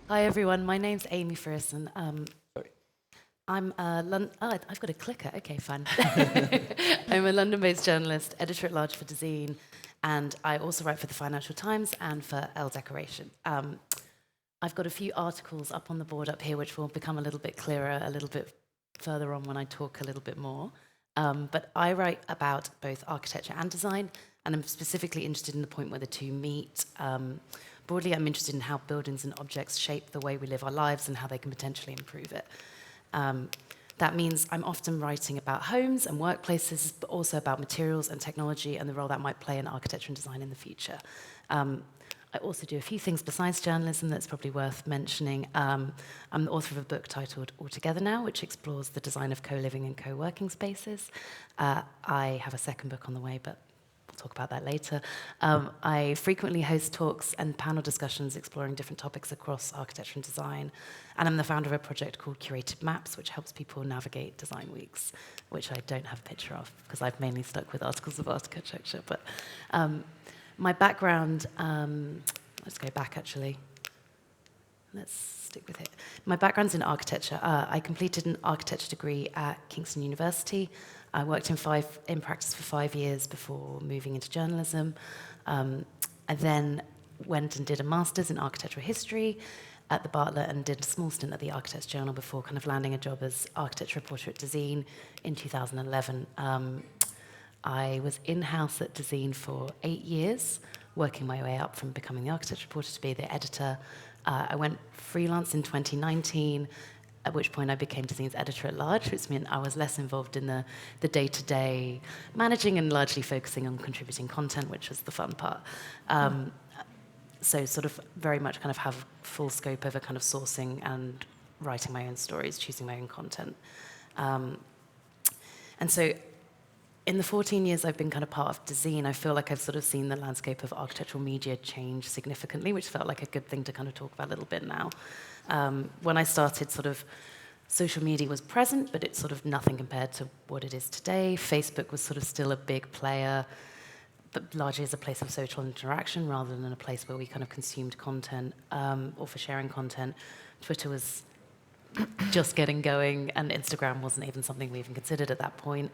Hi everyone, my name's Amy Frearson. Sorry. I'm a I've got a clicker. Okay, fine. I'm a London-based journalist, editor-at-large for Dezeen, and I also write for the Financial Times and for Elle Decoration. I've got a few articles up on the board up here, which will become a little bit clearer a little bit further on when I talk a little bit more. But I write about both architecture and design, and I'm specifically interested in the point where the two meet. Broadly, I'm interested in how buildings and objects shape the way we live our lives and how they can potentially improve it. That means I'm often writing about homes and workplaces, but also about materials and technology and the role that might play in architecture and design in the future. I also do a few things besides journalism that's probably worth mentioning. I'm the author of a book titled All Together Now, which explores the design of co-living and co-working spaces. I have a second book on the way, but we'll talk about that later. I frequently host talks and panel discussions exploring different topics across architecture and design. And I'm the founder of a project called Curated Maps, which helps people navigate design weeks, which I don't have a picture of because I've mainly stuck with articles of architecture. But my background, let's go back actually. Let's stick with it. My background's in architecture. I completed an architecture degree at Kingston University. I worked in practice for 5 years before moving into journalism. I then went and did a master's in architectural history at the Bartlett and did a small stint at the Architects Journal before kind of landing a job as architecture reporter at Dezeen in 2011. I was in-house at Dezeen for 8 years, working my way up from becoming the architecture reporter to be the editor. I went freelance in 2019, at which point I became Dezeen's editor-at-large, which meant I was less involved in the day-to-day managing and largely focusing on contributing content, which was the fun part. So sort of very much kind of have full scope over kind of sourcing and writing my own stories, choosing my own content. And so in the 14 years I've been kind of part of Dezeen, I feel like I've sort of seen the landscape of architectural media change significantly, which felt like a good thing to kind of talk about a little bit now. When I started, sort of social media was present, but it's sort of nothing compared to what it is today. Facebook was sort of still a big player, but largely as a place of social interaction rather than a place where we kind of consumed content or for sharing content. Twitter was just getting going, and Instagram wasn't even something we even considered at that point.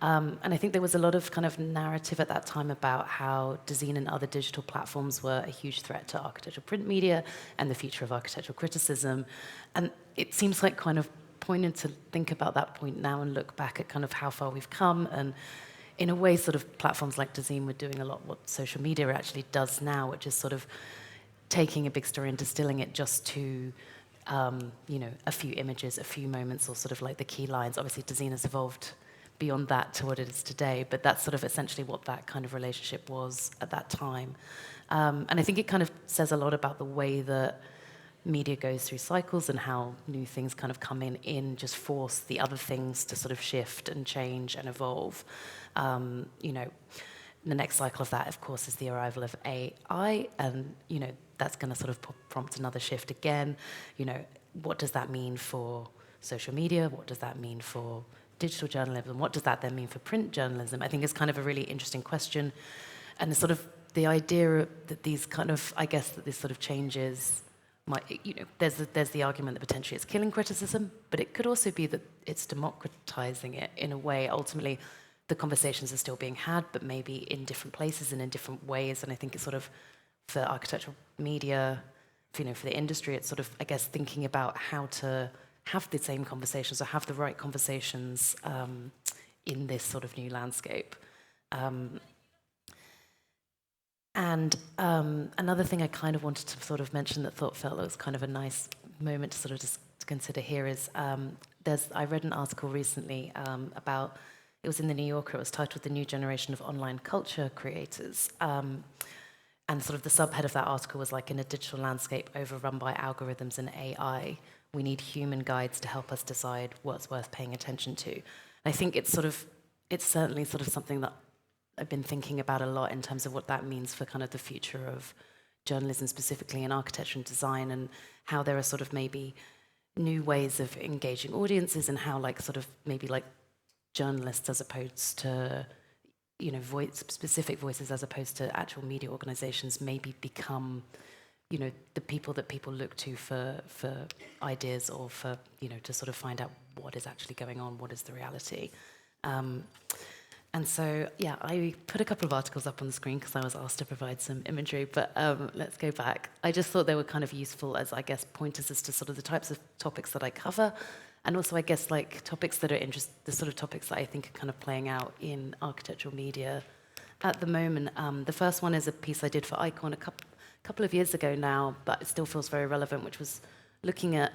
And I think there was a lot of kind of narrative at that time about how Dezeen and other digital platforms were a huge threat to architectural print media and the future of architectural criticism. And it seems like kind of poignant to think about that point now and look back at kind of how far we've come. And in a way, sort of platforms like Dezeen were doing a lot what social media actually does now, which is sort of taking a big story and distilling it just to a few images, a few moments, or sort of like the key lines. Obviously, Dezeen has evolved beyond that to what it is today, but that's sort of essentially what that kind of relationship was at that time. And I think it kind of says a lot about the way that media goes through cycles and how new things kind of come in just force the other things to sort of shift and change and evolve. The next cycle of that, of course, is the arrival of AI, and that's going to sort of prompt another shift again. What does that mean for social media? What does that mean for digital journalism? What does that then mean for print journalism? I think is kind of a really interesting question, and sort of the idea that these kind of, I guess, that this sort of changes might, there's the argument that potentially it's killing criticism, but it could also be that it's democratizing it in a way. Ultimately, the conversations are still being had, but maybe in different places and in different ways. And I think it's sort of, for architectural media, for the industry, it's sort of, I guess, thinking about how to have the same conversations or have the right conversations in this sort of new landscape. And another thing I kind of wanted to sort of mention that felt was kind of a nice moment to sort of just to consider here is I read an article recently about, it was in the New Yorker, it was titled "The New Generation of Online Culture Creators." And sort of the subhead of that article was like, in a digital landscape overrun by algorithms and AI, we need human guides to help us decide what's worth paying attention to. And I think it's certainly sort of something that I've been thinking about a lot in terms of what that means for kind of the future of journalism, specifically in architecture and design, and how there are sort of maybe new ways of engaging audiences, and how like sort of maybe like journalists as opposed to specific voices as opposed to actual media organizations maybe become the people that people look to for ideas or for, to sort of find out what is actually going on, what is the reality. And so, yeah, I put a couple of articles up on the screen because I was asked to provide some imagery, but let's go back. I just thought they were kind of useful as, I guess, pointers as to sort of the types of topics that I cover, and also, I guess, like topics that are the sort of topics that I think are kind of playing out in architectural media at the moment. The first one is a piece I did for Icon a couple of years ago now, but it still feels very relevant, which was looking at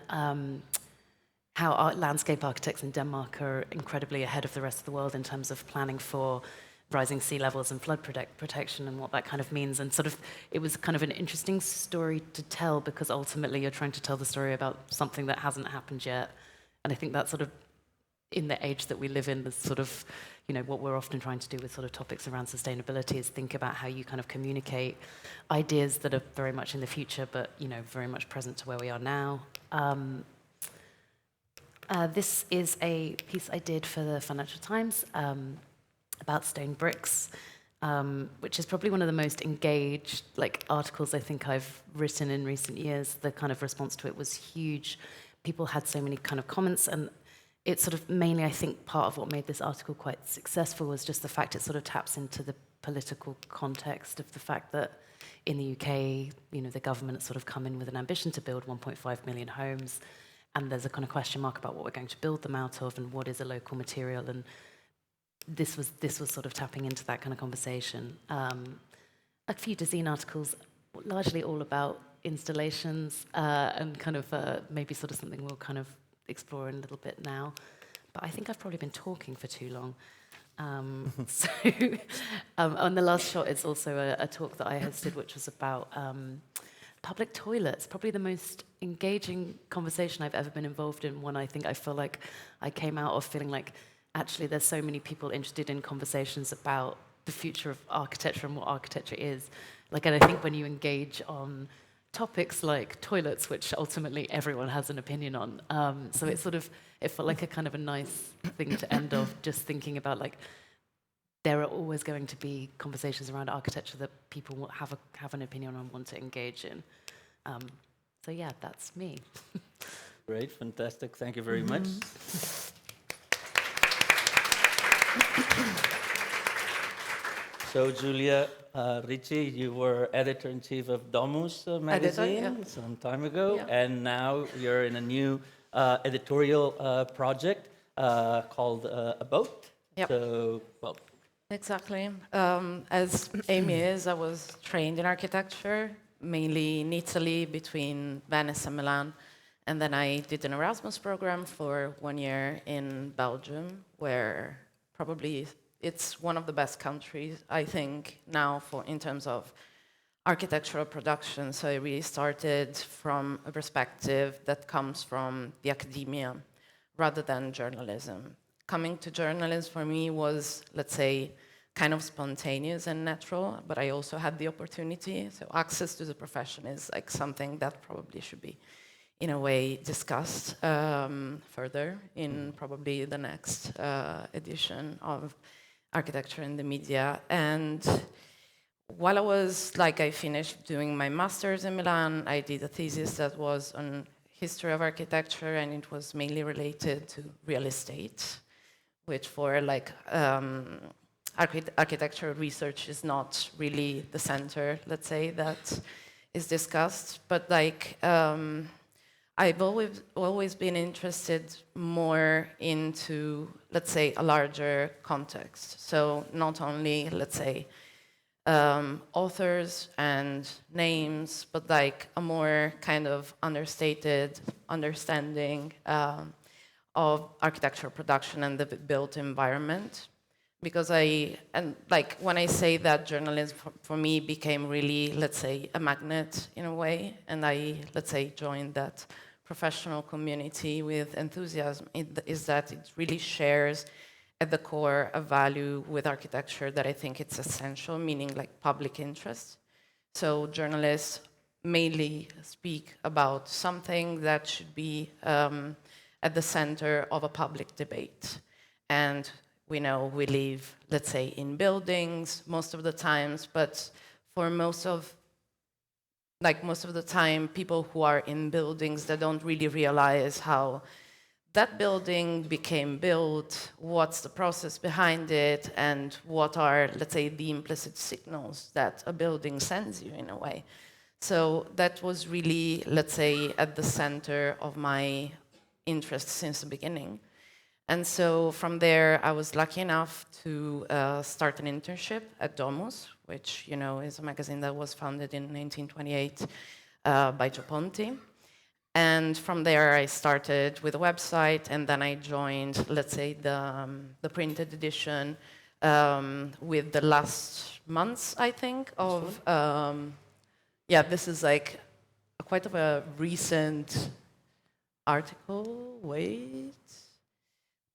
how landscape architects in Denmark are incredibly ahead of the rest of the world in terms of planning for rising sea levels and flood protection and what that kind of means. And sort of, it was kind of an interesting story to tell because ultimately you're trying to tell the story about something that hasn't happened yet. And I think that sort of, in the age that we live in, is sort of, what we're often trying to do with sort of topics around sustainability is think about how you kind of communicate ideas that are very much in the future, but, very much present to where we are now. This is a piece I did for the Financial Times about stone bricks, which is probably one of the most engaged articles I think I've written in recent years. The kind of response to it was huge. People had so many kind of comments, and it's sort of mainly, I think, part of what made this article quite successful was just the fact it sort of taps into the political context of the fact that in the UK, the government has sort of come in with an ambition to build 1.5 million homes. And there's a kind of question mark about what we're going to build them out of and what is a local material. And this was sort of tapping into that kind of conversation. A few Dezeen articles, largely all about installations and kind of maybe sort of something we'll kind of explore in a little bit now. But I think I've probably been talking for too long. So on the last shot, it's also a talk that I hosted, which was about public toilets, probably the most engaging conversation I've ever been involved in. One I feel like I came out of feeling like actually there's so many people interested in conversations about the future of architecture and what architecture is. And I think when you engage on topics like toilets, which ultimately everyone has an opinion on, so it felt like a kind of a nice thing to end off, just thinking about there are always going to be conversations around architecture that people will have an opinion on and want to engage in. So yeah, that's me. Great, fantastic. Thank you very much. So Giulia, Ricci, you were editor-in-chief of Domus magazine some time ago, and now you're in a new editorial project called A Boat. Yep. So, Exactly. As Amy is, I was trained in architecture, mainly in Italy, between Venice and Milan. And then I did an Erasmus program for 1 year in Belgium, where probably it's one of the best countries, I think, now in terms of architectural production. So I really started from a perspective that comes from the academia rather than journalism. Coming to journalism for me was, let's say, kind of spontaneous and natural, but I also had the opportunity. So access to the profession is something that probably should be, in a way, discussed further in probably the next edition of Architecture in the Media. And while I finished doing my master's in Milan, I did a thesis that was on history of architecture, and it was mainly related to real estate, which for architectural research is not really the center, let's say, that is discussed. But I've always been interested more into, let's say, a larger context. So not only, let's say, authors and names, but a more kind of understated understanding of architectural production and the built environment. Because when I say that journalism for me became really, let's say, a magnet in a way, and I, let's say, joined that professional community with enthusiasm, is that it really shares at the core a value with architecture that I think it's essential, meaning public interest. So journalists mainly speak about something that should be at the center of a public debate. And we know we live, let's say, in buildings most of the times, but for most of like most of the time, people who are in buildings, they don't really realize how that building became built, what's the process behind it, and what are, let's say, the implicit signals that a building sends you in a way. So that was really, let's say, at the center of my interest since the beginning. And so from there, I was lucky enough to start an internship at Domus, which is a magazine that was founded in 1928 by Gio Ponti. And from there, I started with a website, and then I joined, let's say, the printed edition with the last months, I think, of... yeah, this is like quite of a recent article. Wait.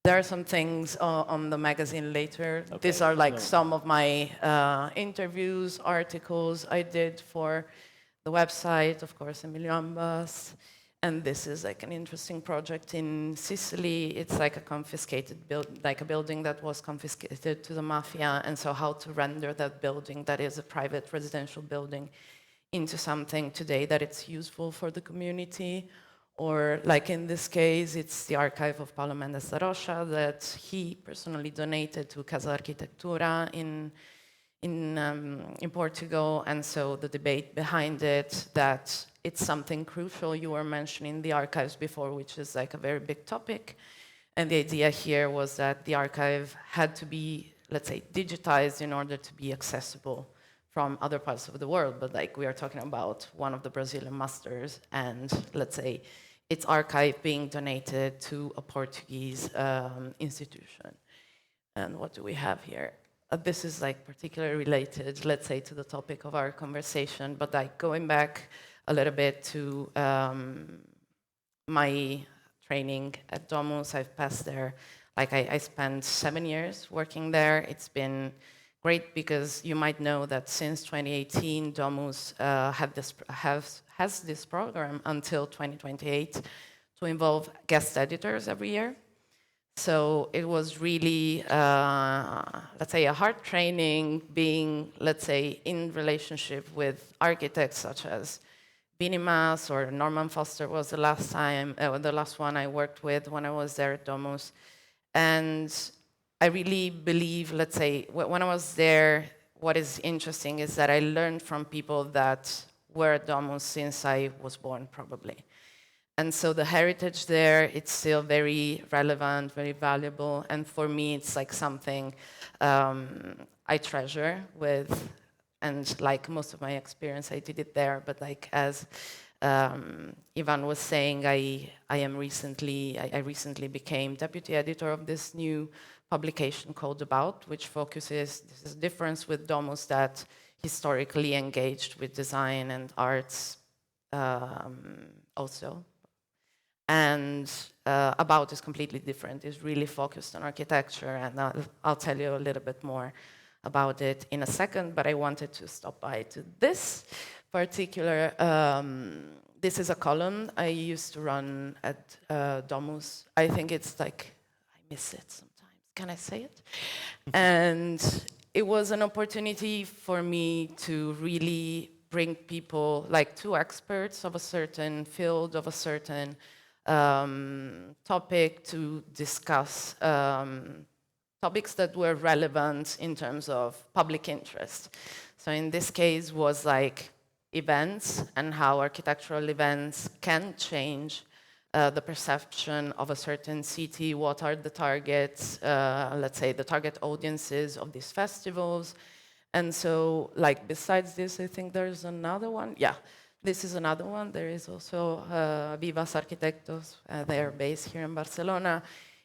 There are some things on the magazine later. Okay. These are like some of my interviews, articles I did for the website, of course, Emilio Ambas. And this is like an interesting project in Sicily. It's like a confiscated like a building that was confiscated to the mafia. And so how to render that building that is a private residential building into something today that it's useful for the community. Or like in this case, it's the archive of Paolo Mendes da Rocha that he personally donated to Casa Arquitectura in Portugal. And so the debate behind it, that it's something crucial. You were mentioning the archives before, which is like a very big topic. And the idea here was that the archive had to be, let's say, digitized in order to be accessible from other parts of the world. But like we are talking about one of the Brazilian masters, and let's say its archive being donated to a Portuguese institution. And what do we have here? This is like particularly related, let's say, to the topic of our conversation, but like going back a little bit to my training at Domus. I've passed there, like I spent 7 years working there. It's been great because you might know that since 2018, Domus has this program until 2028 to involve guest editors every year. So it was really, let's say, a hard training being, let's say, in relationship with architects such as Binimas or Norman Foster was the last one I worked with when I was there at Domus. And I really believe, let's say, when I was there, what is interesting is that I learned from people that were at Domus since I was born, probably. And so the heritage there, it's still very relevant, very valuable. And for me, it's like something I treasure with, and like most of my experience, I did it there. But like as Ivan was saying, I recently became deputy editor of this new publication called About, which focuses, this is a difference with Domus that historically engaged with design and arts also. And About is completely different. It's really focused on architecture, and I'll tell you a little bit more about it in a second, but I wanted to stop by to this particular, this is a column I used to run at Domus. I think it's like, I miss it sometimes, can I say it? And it was an opportunity for me to really bring people, like two experts of a certain field, of a certain topic, to discuss topics that were relevant in terms of public interest. So in this case was like events and how architectural events can change the perception of a certain city, what are the targets, let's say the target audiences of these festivals. And so like besides this, I think there's another one. Yeah, this is another one. There is also Vivas Arquitectos, they are based here in Barcelona.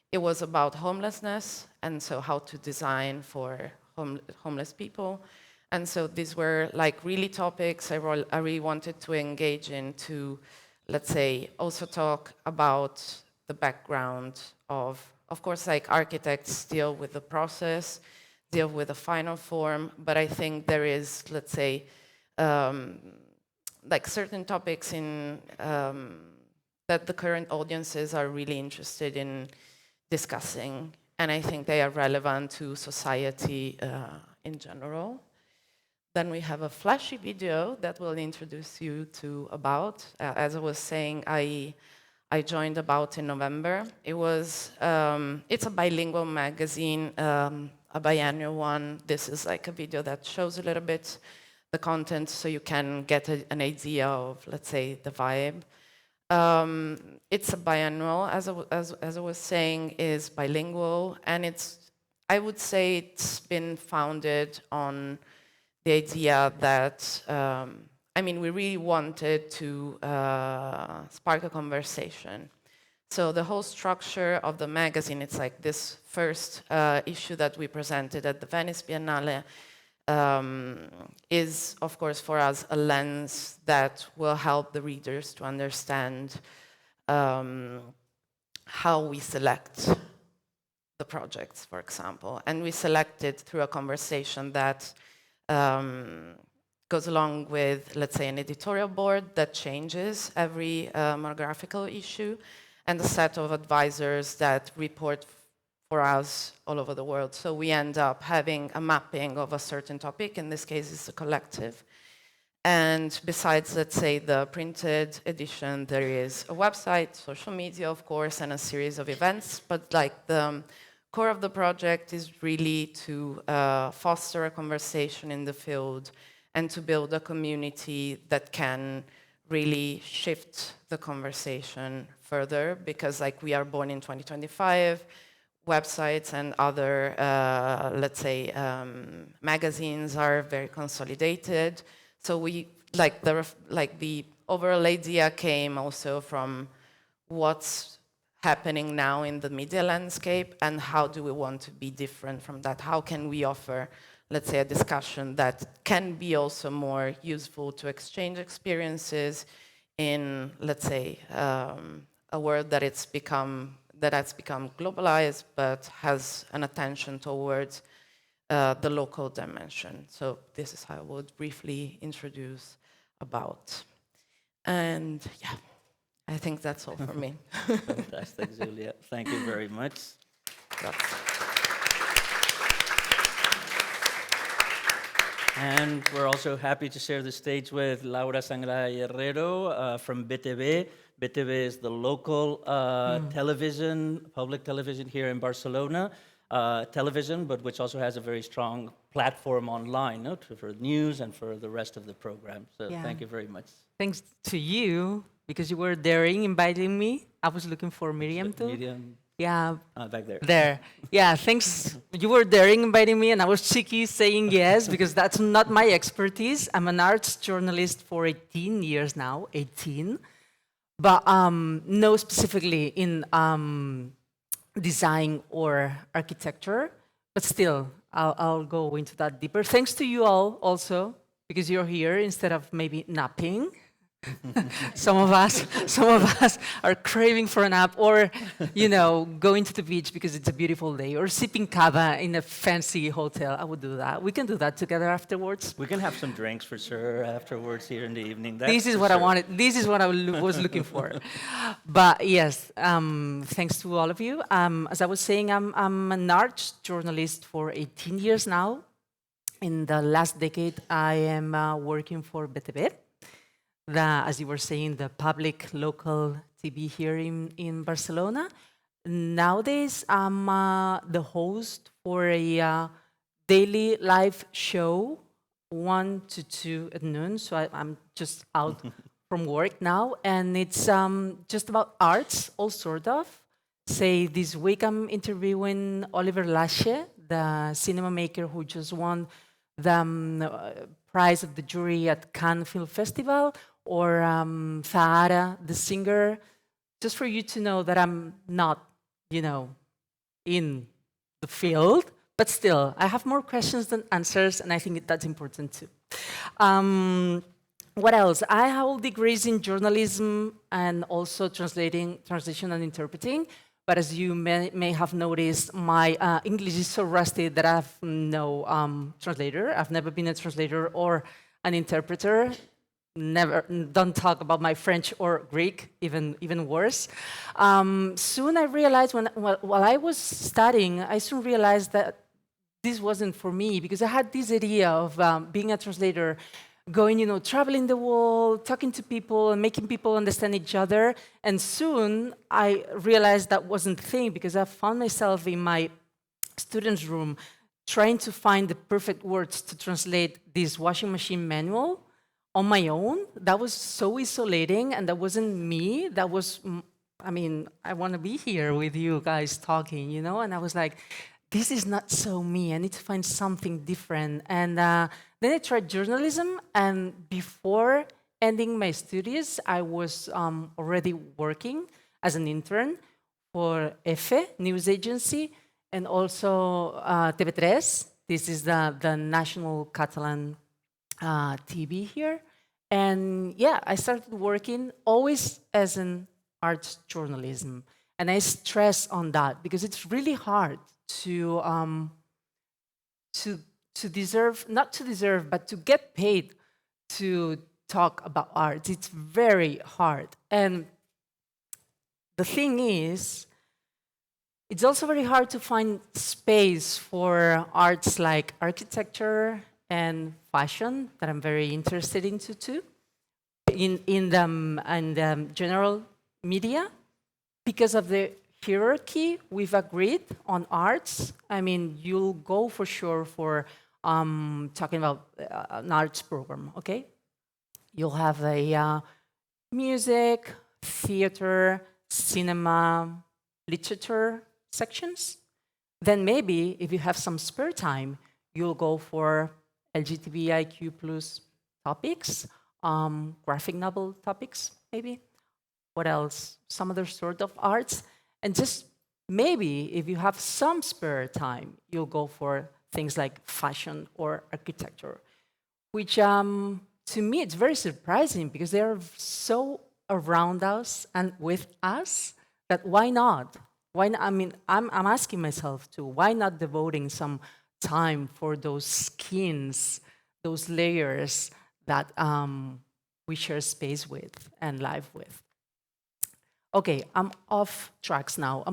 It was about homelessness, and so how to design for homeless people. And so these were like really topics I really wanted to engage in, to, let's say, also talk about the background of course, like architects deal with the process, deal with the final form, but I think there is, let's say, like certain topics in that the current audiences are really interested in discussing, and I think they are relevant to society in general. Then we have a flashy video that will introduce you to About. As I was saying, I joined About in November. It's a bilingual magazine, a biannual one. This is like a video that shows a little bit the content so you can get an idea of, let's say, the vibe. It's a biannual, as I was saying, is bilingual, and I would say it's been founded on the idea that, we really wanted to spark a conversation. So the whole structure of the magazine, it's like this first issue that we presented at the Venice Biennale, is, of course, for us, a lens that will help the readers to understand how we select the projects, for example. And we select it through a conversation that goes along with, let's say, an editorial board that changes every monographical issue, and a set of advisors that report for us all over the world. So we end up having a mapping of a certain topic. In this case, it's a collective. And besides, let's say, the printed edition, there is a website, social media, of course, and a series of events. But like the core of the project is really to foster a conversation in the field and to build a community that can really shift the conversation further, because like we are born in 2025, websites and other, let's say, magazines are very consolidated. So we the overall idea came also from what's happening now in the media landscape and how do we want to be different from that? How can we offer, let's say, a discussion that can be also more useful to exchange experiences in, let's say, a world that has become globalized but has an attention towards the local dimension. So this is how I would briefly introduce About. And yeah, I think that's all for me. Fantastic, Giulia. Thank you very much. And we're also happy to share the stage with Laura Sangrà Herrero from Betevé. Betevé is the local television, public television here in Barcelona. Television, but which also has a very strong platform online, no, for news and for the rest of the program. So thank you very much. Thanks to you, because you were daring inviting me. I was looking for Miriam too. Miriam. Yeah. Back there. There. Yeah, thanks. You were daring inviting me, and I was cheeky saying yes, because that's not my expertise. I'm an arts journalist for 18 years now, 18. But no specifically in design or architecture, but still, I'll go into that deeper. Thanks to you all also, because you're here instead of maybe napping. Some of us are craving for a nap, or going to the beach because it's a beautiful day, or sipping cava in a fancy hotel. I would do that. We can do that together afterwards. We can have some drinks for sure afterwards here in the evening. This is what I wanted. This is what I was looking for. But yes, thanks to all of you. As I was saying, I'm an arts journalist for 18 years now. In the last decade, I am working for Betevé. As you were saying, the public local TV here in Barcelona. Nowadays, I'm the host for a daily live show, 1 to 2 at noon. So I'm just out from work now. And it's just about arts, all sort of. Say, this week I'm interviewing Oliver Lache, the cinema maker who just won the prize of the jury at Cannes Film Festival, or Zahara, the singer, just for you to know that I'm not, in the field, but still, I have more questions than answers, and I think that's important too. What else? I hold degrees in journalism and also translation and interpreting, but as you may have noticed, my English is so rusty that I have no translator. I've never been a translator or an interpreter. Don't talk about my French or Greek, even worse. Soon I realized, while I was studying, I soon realized that this wasn't for me, because I had this idea of being a translator, going, traveling the world, talking to people and making people understand each other. And soon I realized that wasn't the thing, because I found myself in my student's room trying to find the perfect words to translate this washing machine manual on my own. That was so isolating, and that wasn't me. That was, I want to be here with you guys talking, And I was like, this is not so me. I need to find something different. And then I tried journalism, and before ending my studies, I was already working as an intern for EFE, news agency, and also TV3. This is the national Catalan TV here. And yeah, I started working always as an arts journalism. And I stress on that because it's really hard to deserve, not to deserve, but to get paid to talk about art. It's very hard. And the thing is, it's also very hard to find space for arts like architecture and fashion, that I'm very interested into too, in the general media, because of the hierarchy we've agreed on arts. I mean, you'll go for sure for talking about an arts program, okay? You'll have a music, theater, cinema, literature sections. Then maybe, if you have some spare time, you'll go for LGBTIQ plus topics, graphic novel topics, maybe. What else? Some other sort of arts. And just maybe, if you have some spare time, you'll go for things like fashion or architecture, which to me, it's very surprising because they are so around us and with us that why not? Why not? I mean, I'm asking myself too, why not devoting some time for those skins, those layers that we share space with and live with? Okay, I'm off tracks now.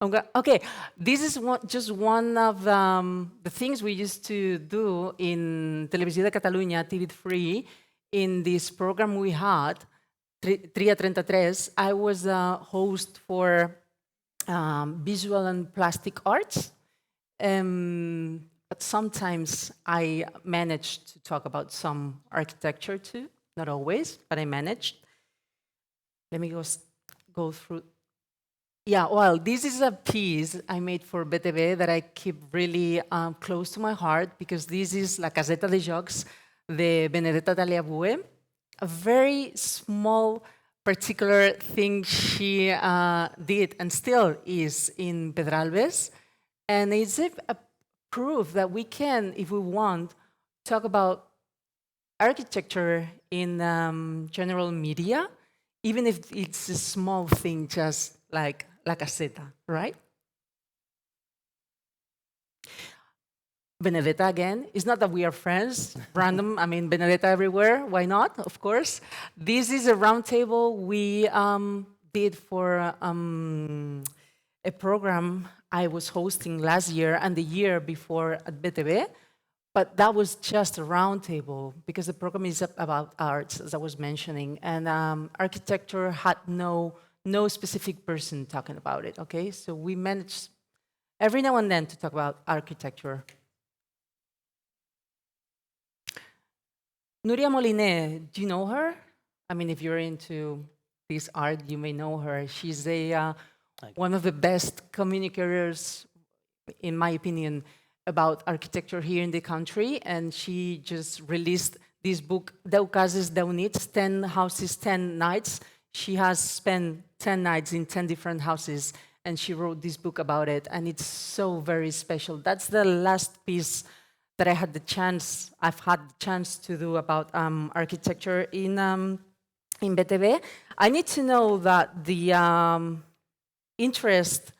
Okay, this is just one of the things we used to do in Televisió de Catalunya, TV3, in this program we had, Tria 33. I was a host for visual and plastic arts, but sometimes I managed to talk about some architecture too, not always, but I managed. Let me go through. Yeah, well, this is a piece I made for Betevé that I keep really close to my heart, because this is La Caseta de Jocs de Benedetta Tagliabue, a very small, particular thing she did and still is in Pedralbes. And it's a proof that we can, if we want, talk about architecture in general media, even if it's a small thing, just like La Caseta, right? Benedetta again. It's not that we are friends, random. I mean, Benedetta everywhere. Why not? Of course. This is a roundtable we did for a program I was hosting last year and the year before at Betevé. But that was just a roundtable because the program is about arts, as I was mentioning, and architecture had no specific person talking about it. Okay, so we managed every now and then to talk about architecture. Nuria Moliné, do you know her? I mean, if you're into this art, you may know her. She's one of the best communicators, in my opinion, about architecture here in the country, and she just released this book, 10 cases, 10 nits, 10 houses, 10 nights. She has spent 10 nights in 10 different houses, and she wrote this book about it, and it's so very special. That's the last piece that I've had the chance to do about architecture in Betevé. I need to know that the interest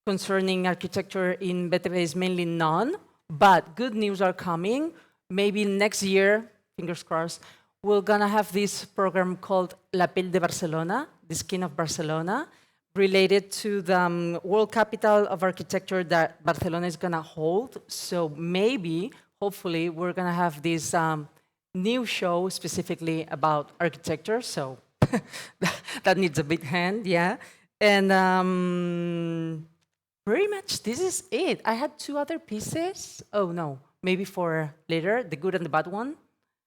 concerning architecture in Betevé is mainly none, but good news are coming. Maybe next year, fingers crossed, we're gonna have this program called La Pell de Barcelona, the Skin of Barcelona, related to the World Capital of Architecture that Barcelona is going to hold. So maybe, hopefully, we're going to have this new show specifically about architecture. So that needs a big hand, yeah. And pretty much this is it. I had 2 other pieces. Oh, no, maybe for later, the good and the bad one.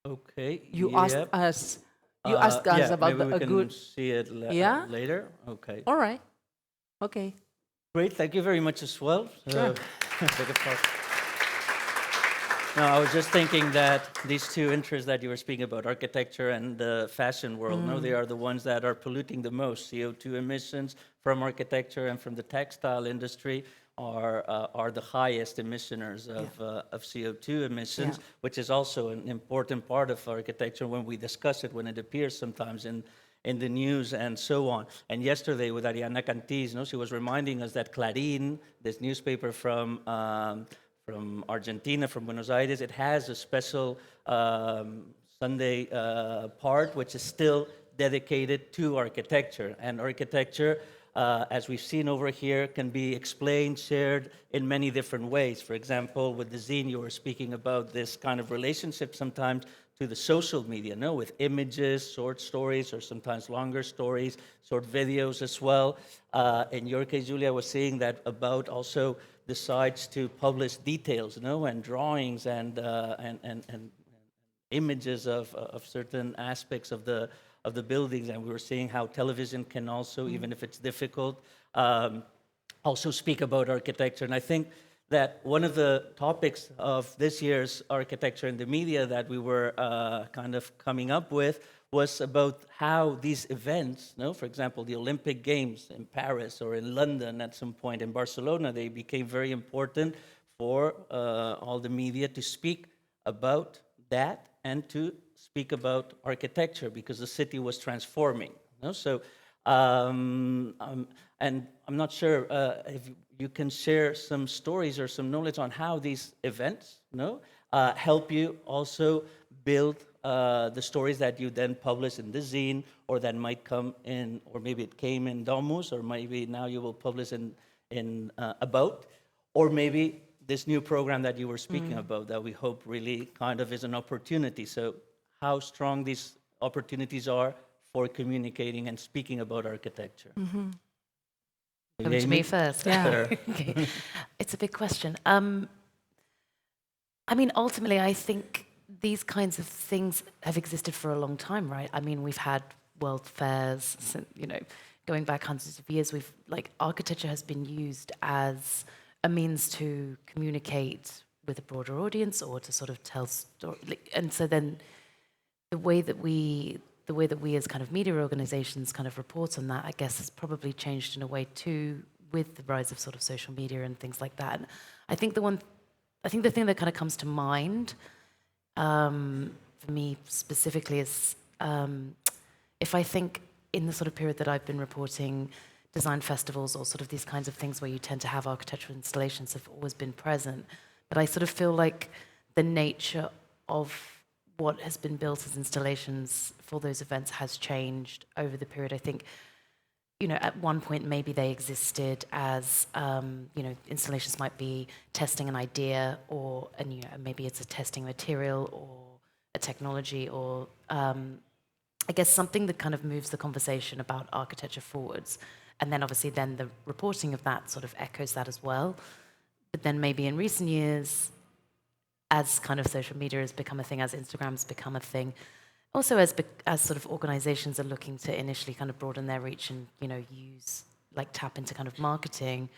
Okay. You asked yep. us. You asked us yeah, about maybe we a can good. see it Yeah? later. Okay. All right. Okay. Great. Thank you very much as well. Sure. Big applause. No, I was just thinking that these 2 interests that you were speaking about, architecture and the fashion world, no, they are the ones that are polluting the most. CO2 emissions from architecture and from the textile industry are the highest emissioners of CO2 emissions, Yeah. which is also an important part of architecture when we discuss it, when it appears sometimes in the news and so on. And yesterday with Ariana Cantis, she was reminding us that Clarín, this newspaper from Argentina, from Buenos Aires, it has a special Sunday part which is still dedicated to architecture. And architecture, as we've seen over here, can be explained, shared in many different ways. For example, with Dezeen, you were speaking about this kind of relationship sometimes to the social media, with images, short stories, or sometimes longer stories, short videos as well. In your case, Giulia was saying that about also decides to publish details, and drawings and images of certain aspects of the buildings. And we were seeing how television can also, even if it's difficult, also speak about architecture. And I think that one of the topics of this year's Architecture in the Media that we were kind of coming up with was about how these events, for example, the Olympic Games in Paris or in London at some point, in Barcelona, they became very important for all the media to speak about that and to speak about architecture because the city was transforming. So, and I'm not sure if you can share some stories or some knowledge on how these events help you also build the stories that you then publish in Dezeen, or that might come in, or maybe it came in Domus, or maybe now you will publish in About, or maybe this new program that you were speaking about that we hope really kind of is an opportunity. So how strong these opportunities are for communicating and speaking about architecture. Come to me first. Yeah. Sure. Okay. It's a big question. I mean, ultimately, I think these kinds of things have existed for a long time, right? I mean, we've had world fairs, going back hundreds of years. Architecture has been used as a means to communicate with a broader audience or to sort of tell stories. And so then the way that we as kind of media organizations kind of report on that, I guess, has probably changed in a way too, with the rise of sort of social media and things like that. And I think the thing that kind of comes to mind for me specifically is if I think in the sort of period that I've been reporting, design festivals or sort of these kinds of things where you tend to have architectural installations have always been present. But I sort of feel like the nature of what has been built as installations for those events has changed over the period. I think, at one point maybe they existed as, installations might be testing an idea and maybe it's a testing material or a technology or I guess something that kind of moves the conversation about architecture forwards. And then obviously then the reporting of that sort of echoes that as well. But then maybe in recent years, as kind of social media has become a thing, as Instagram's become a thing, also as sort of organizations are looking to initially kind of broaden their reach and, tap into kind of marketing,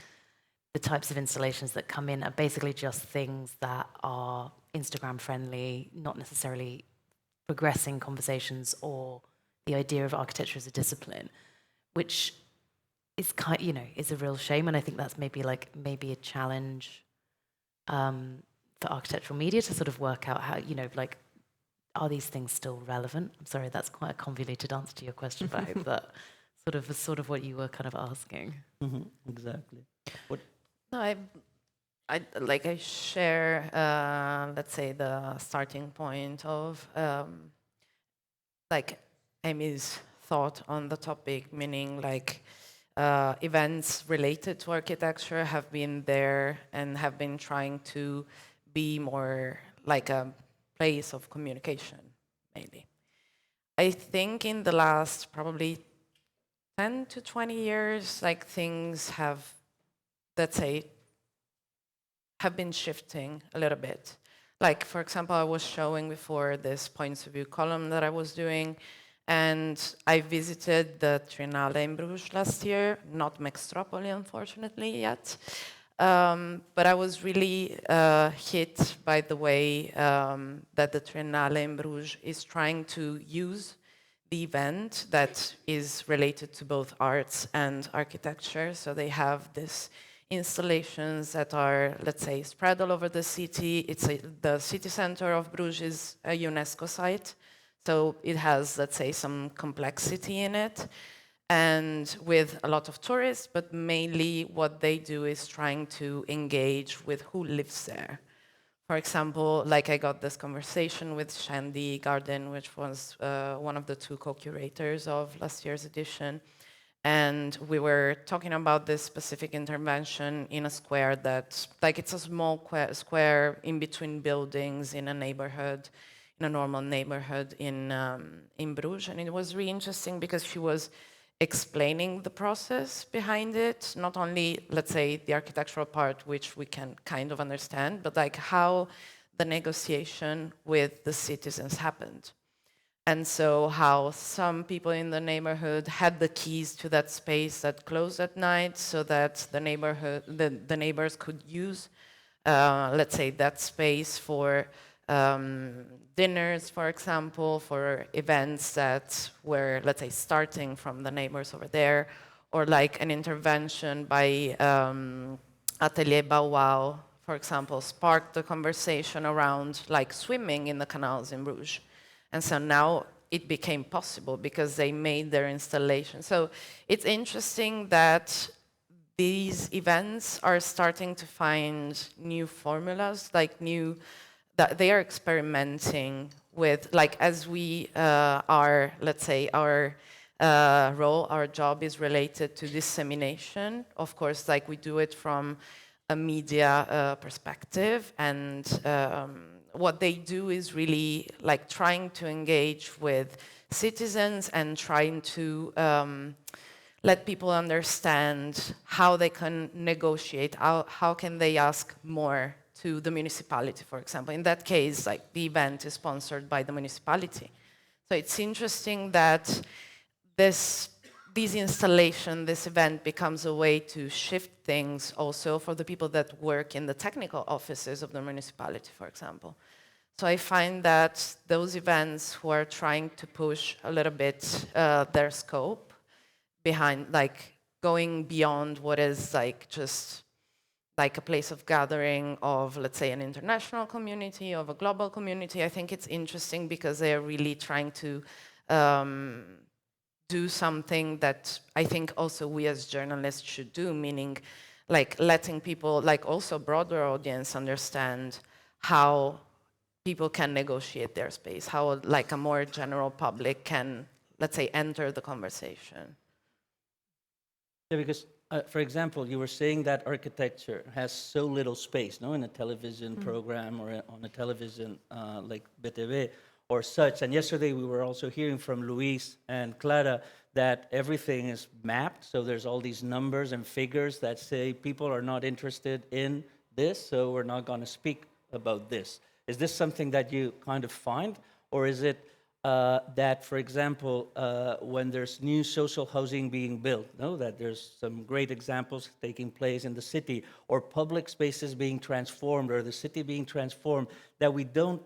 the types of installations that come in are basically just things that are Instagram friendly, not necessarily progressing conversations or the idea of architecture as a discipline, which is is a real shame. And I think that's maybe a challenge for architectural media to sort of work out how, are these things still relevant? I'm sorry, that's quite a convoluted answer to your question, but I hope that sort of what you were kind of asking. Exactly. No, I share, let's say, the starting point of Amy's thought on the topic, meaning events related to architecture have been there and have been trying to be more like a place of communication, maybe. I think in the last probably 10 to 20 years, like things have, let's say, have been shifting a little bit. Like, for example, I was showing before this points of view column that I was doing, and I visited the Triennale in Bruges last year, not Mextropoli, unfortunately, yet. But I was really hit by the way that the Triennale in Bruges is trying to use the event that is related to both arts and architecture. So they have this installations that are, let's say, spread all over the city. The city center of Bruges is a UNESCO site, so it has, let's say, some complexity in it, and with a lot of tourists, but mainly what they do is trying to engage with who lives there. For example, like I got this conversation with Shandy Garden, which was one of the two co-curators of last year's edition. And we were talking about this specific intervention in a square that, like, it's a small square in between buildings in a neighborhood, in a normal neighborhood in Bruges. And it was really interesting because she was explaining the process behind it, not only, let's say, the architectural part, which we can kind of understand, but like how the negotiation with the citizens happened. And so how some people in the neighborhood had the keys to that space that closed at night so that the neighbors could use, let's say, that space for dinners, for example, for events that were, let's say, starting from the neighbors over there, or like an intervention by Atelier Bow Wow, for example, sparked the conversation around like swimming in the canals in Bruges. And so now it became possible because they made their installation. So it's interesting that these events are starting to find new formulas, like that they are experimenting with, like as we are, let's say, our role, our job is related to dissemination. Of course, like we do it from a media perspective, and what they do is really like trying to engage with citizens and trying to let people understand how they can negotiate, how can they ask more to the municipality, for example. In that case, like the event is sponsored by the municipality. So it's interesting that this installation, this event becomes a way to shift things also for the people that work in the technical offices of the municipality, for example. So I find that those events who are trying to push a little bit their scope behind, like going beyond what is like just like a place of gathering of, let's say, an international community, of a global community, I think it's interesting because they are really trying to do something that I think also we as journalists should do, meaning like letting people, like also broader audience, understand how people can negotiate their space, how like a more general public can, let's say, enter the conversation. Yeah, because, for example, you were saying that architecture has so little space, no, in a television program or on a television like Betevé or such. And yesterday we were also hearing from Luis and Clara that everything is mapped. So there's all these numbers and figures that say people are not interested in this, so we're not going to speak about this. Is this something that you kind of find? Or is it that, for example, when there's new social housing being built, no, that there's some great examples taking place in the city, or public spaces being transformed, or the city being transformed, that we don't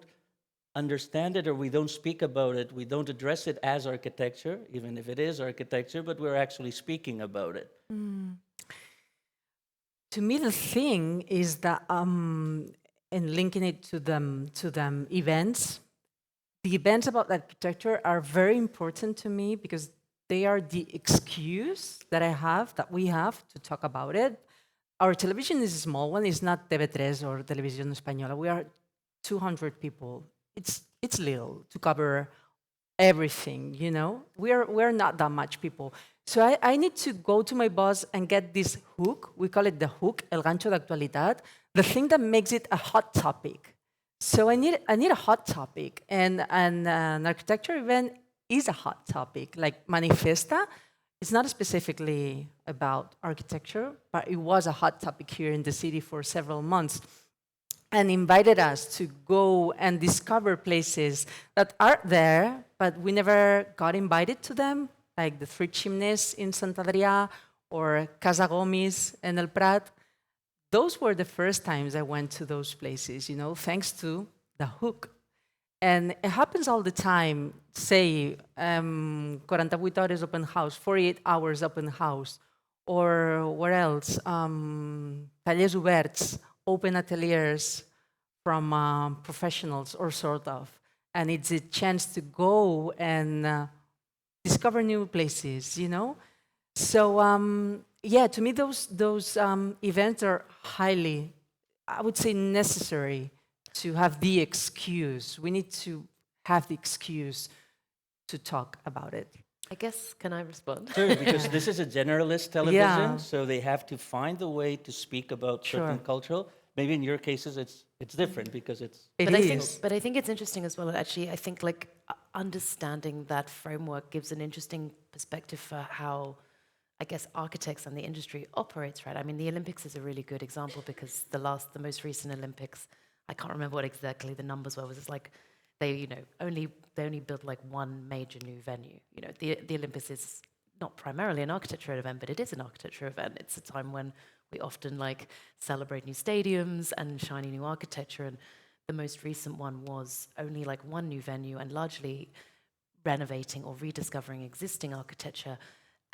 understand it or we don't speak about it, we don't address it as architecture, even if it is architecture, but we're actually speaking about it. To me, the thing is that, and linking it to them events, the events about architecture are very important to me because they are the excuse that we have to talk about it. Our television is a small one, it's not TV3 or Televisión Española. We are 200 people. It's little to cover everything, you know? We're not that much people. So I need to go to my boss and get this hook. We call it the hook, el gancho de actualidad, the thing that makes it a hot topic. So I need a hot topic, and an architecture event is a hot topic. Like Manifesta, it's not specifically about architecture, but it was a hot topic here in the city for several months, and invited us to go and discover places that are there, but we never got invited to them, like the Three Chimneys in Sant Adrià or Casa Gomis in El Prat. Those were the first times I went to those places, thanks to the hook. And it happens all the time, say, 48 hours open house, 48 hours open house, or where else? Tallers oberts, open ateliers from professionals, or sort of. And it's a chance to go and discover new places, So, yeah, to me, those events are highly, I would say, necessary to have the excuse. We need to have the excuse to talk about it. I guess, can I respond? Sure, because this is a generalist television, Yeah. so they have to find a way to speak about certain Sure. cultural. Maybe in your cases it's different because it's It is. But I think it's interesting as well. Actually, I think like understanding that framework gives an interesting perspective for how, I guess, architects and the industry operates. Right. I mean, the Olympics is a really good example because the most recent Olympics, I can't remember what exactly the numbers were. Was like they only built like one major new venue. The Olympics is not primarily an architecture event, but it is an architecture event. It's a time when we often like celebrate new stadiums and shiny new architecture. And the most recent one was only like one new venue and largely renovating or rediscovering existing architecture.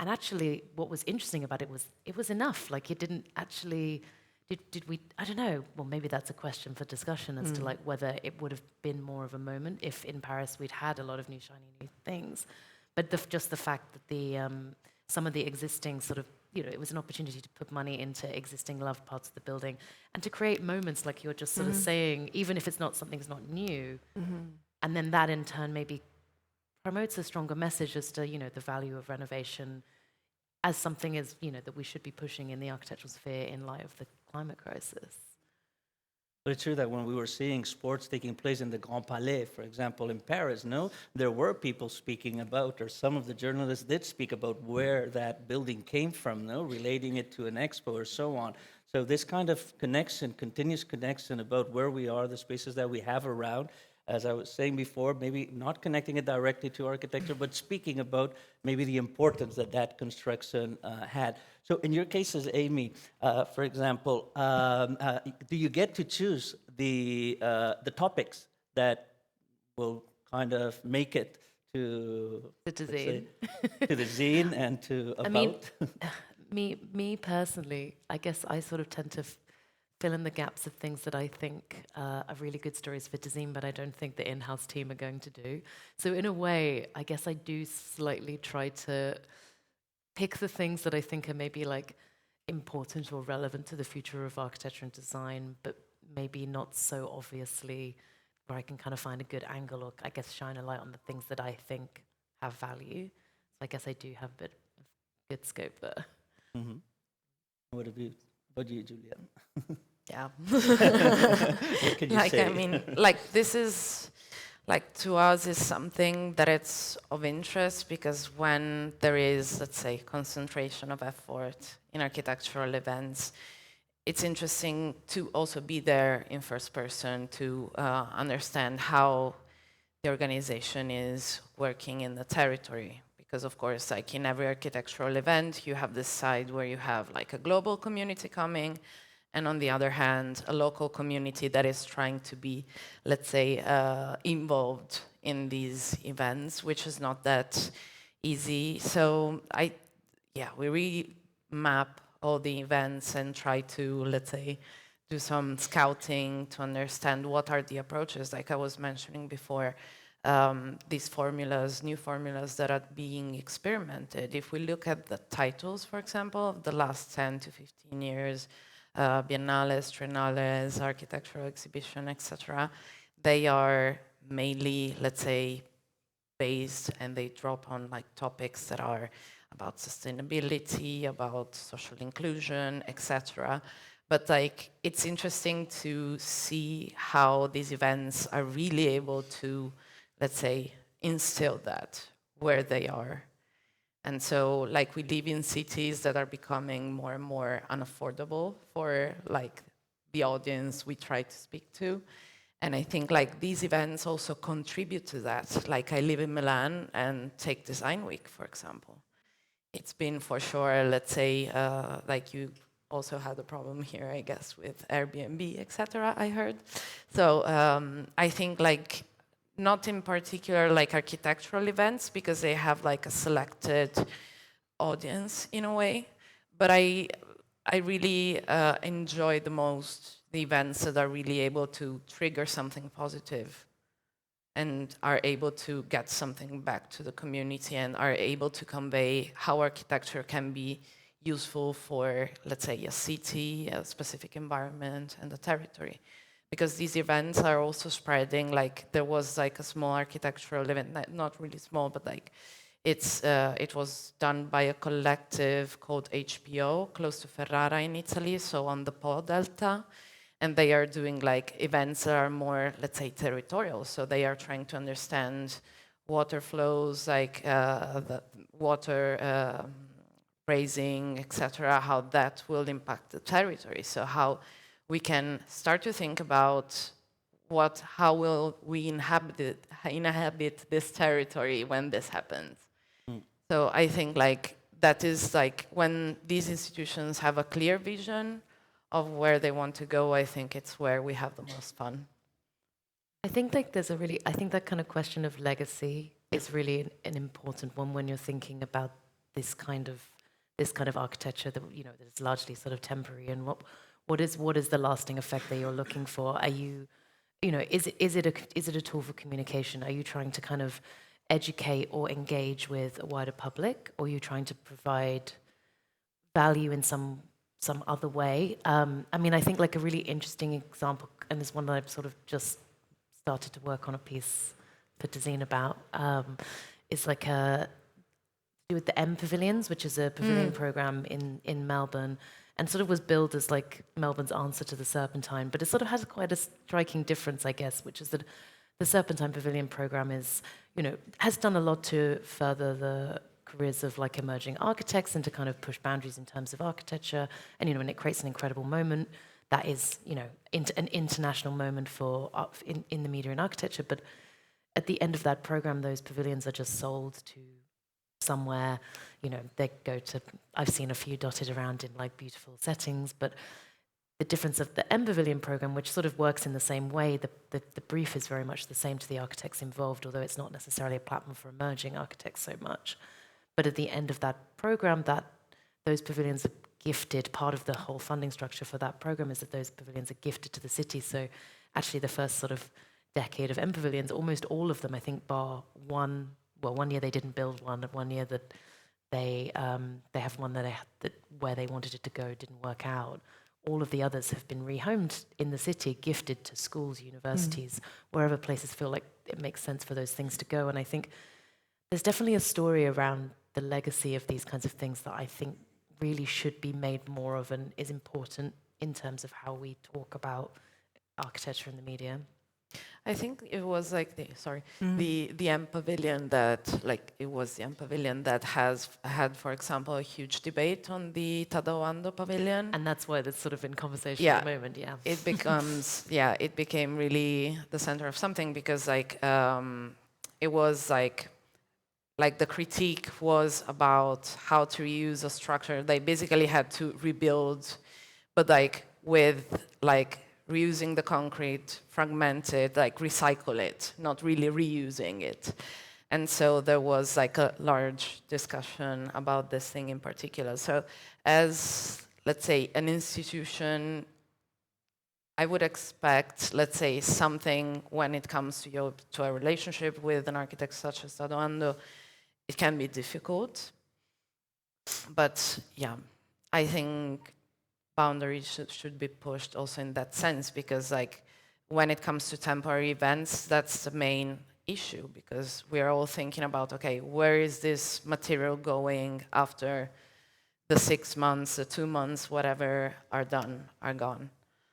And actually, what was interesting about it was enough. Like it didn't actually. Did we? I don't know. Well, maybe that's a question for discussion as to like whether it would have been more of a moment if in Paris we'd had a lot of new shiny new things. But just the fact that some of the existing sort of, it was an opportunity to put money into existing loved parts of the building and to create moments like you're just sort of saying, even if something's not new, and then that in turn maybe promotes a stronger message as to, the value of renovation as something that we should be pushing in the architectural sphere in light of the climate crisis. But it's true that when we were seeing sports taking place in the Grand Palais, for example, in Paris, there were people speaking about, or some of the journalists did speak about where that building came from, relating it to an expo or so on. So this kind of connection, continuous connection about where we are, the spaces that we have around, as I was saying before, maybe not connecting it directly to architecture, but speaking about maybe the importance that construction had. So in your cases, Amy, for example, do you get to choose the topics that will kind of make it to The Dezeen. to the zine and to about? I mean, me personally, I guess I sort of tend to fill in the gaps of things that I think are really good stories for Dezeen, but I don't think the in-house team are going to do. So in a way, I guess I do slightly try to pick the things that I think are maybe like important or relevant to the future of architecture and design, but maybe not so obviously where I can kind of find a good angle or I guess shine a light on the things that I think have value. So I guess I do have a bit of good scope there. Mm-hmm. What about you, Giulia? Yeah. What can you say? I mean, this is, to us is something that it's of interest because when there is, let's say, concentration of effort in architectural events, it's interesting to also be there in first person to understand how the organization is working in the territory. Because of course, like in every architectural event, you have this side where you have like a global community coming, and on the other hand, a local community that is trying to be, let's say, involved in these events, which is not that easy. So we really map all the events and try to, let's say, do some scouting to understand what are the approaches, like I was mentioning before, these formulas, new formulas that are being experimented. If we look at the titles, for example, of the last 10 to 15 years, biennales, triennales, architectural exhibition, etc., they are mainly, let's say, based and they drop on like topics that are about sustainability, about social inclusion, etc. But like, it's interesting to see how these events are really able to, let's say, instill that where they are. And so, like, we live in cities that are becoming more and more unaffordable for, like, the audience we try to speak to. And I think, like, these events also contribute to that. Like, I live in Milan, and take Design Week, for example. It's been, for sure, let's say, like, you also had a problem here, I guess, with Airbnb, etc., I heard. So I think, like, not in particular like architectural events, because they have like a selected audience in a way, but I really enjoy the most the events that are really able to trigger something positive and are able to get something back to the community and are able to convey how architecture can be useful for, let's say, a city, a specific environment, and a territory. Because these events are also spreading, like, there was like a small architectural event, not really small, but like, it was done by a collective called HPO, close to Ferrara in Italy, so on the Po Delta. And they are doing like events that are more, let's say, territorial. So they are trying to understand water flows, like the water raising, etc., how that will impact the territory. So how we can start to think about how will we inhabit this territory when this happens. So I think like that is like when these institutions have a clear vision of where they want to go, I think it's where we have the most fun. I think like I think that kind of question of legacy is really an important one when you're thinking about this kind of architecture that, you know, that is largely sort of temporary, and what is the lasting effect that you're looking for? Are you, you know, is it a tool for communication? Are you trying to kind of educate or engage with a wider public, or are you trying to provide value in some other way? I mean, I think like a really interesting example, and this one that I've sort of just started to work on a piece for Dezeen about, is like to do with the M Pavilions, which is a pavilion program in Melbourne, and sort of was billed as like Melbourne's answer to the Serpentine, but it sort of has quite a striking difference, I guess, which is that the Serpentine Pavilion program is, you know, has done a lot to further the careers of like emerging architects and to kind of push boundaries in terms of architecture, and, you know, and it creates an incredible moment that is, you know, an international moment for in the media and architecture. But at the end of that program, those pavilions are just sold to somewhere, you know, they go to, I've seen a few dotted around in like beautiful settings, but the difference of the M Pavilion program, which sort of works in the same way, the brief is very much the same to the architects involved, although it's not necessarily a platform for emerging architects so much. But at the end of that program, those pavilions are gifted. Part of the whole funding structure for that program is that those pavilions are gifted to the city. So actually the first sort of decade of M Pavilions, almost all of them, I think, bar one year they didn't build one, and 1 year that they have one that where they wanted it to go didn't work out. All of the others have been rehomed in the city, gifted to schools, universities, wherever places feel like it makes sense for those things to go. And I think there's definitely a story around the legacy of these kinds of things that I think really should be made more of and is important in terms of how we talk about architecture in the media. I think it was like the M Pavilion that, like, it was the M Pavilion that has had, for example, a huge debate on the Tadawando Pavilion. And that's why that's sort of in conversation Yeah. at the moment, yeah. It becomes, it became really the center of something, because like it was like the critique was about how to reuse a structure. They basically had to rebuild, but like with like reusing the concrete, fragmented, like recycle it, not really reusing it. And so there was like a large discussion about this thing in particular. So as, let's say, an institution, I would expect, let's say, something when it comes to a relationship with an architect such as Tadawando. It can be difficult, but yeah, I think boundaries should be pushed also in that sense, because like when it comes to temporary events, that's the main issue because we are all thinking about, okay, where is this material going after the 6 months, the 2 months, whatever are done, are gone.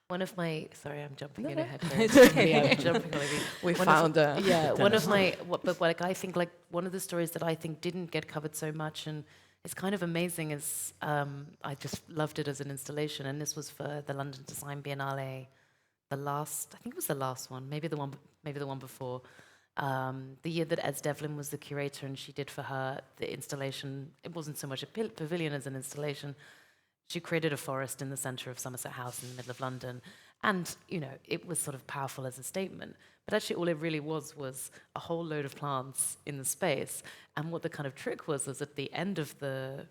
One of my, sorry, I'm jumping in ahead. It's Sorry, I'm jumping all over you. We One found of, yeah, one of tennis. my, but like I think like one of the stories that I think didn't get covered so much and it's kind of amazing is I just loved it as an installation, and this was for the London Design Biennale, I think it was the last one, maybe the one before. The year that Ez Devlin was the curator, and she did for her the installation. It wasn't so much a pavilion as an installation. She created a forest in the centre of Somerset House in the middle of London. And, you know, it was sort of powerful as a statement. But actually all it really was a whole load of plants in the space. And what the kind of trick was at the end of the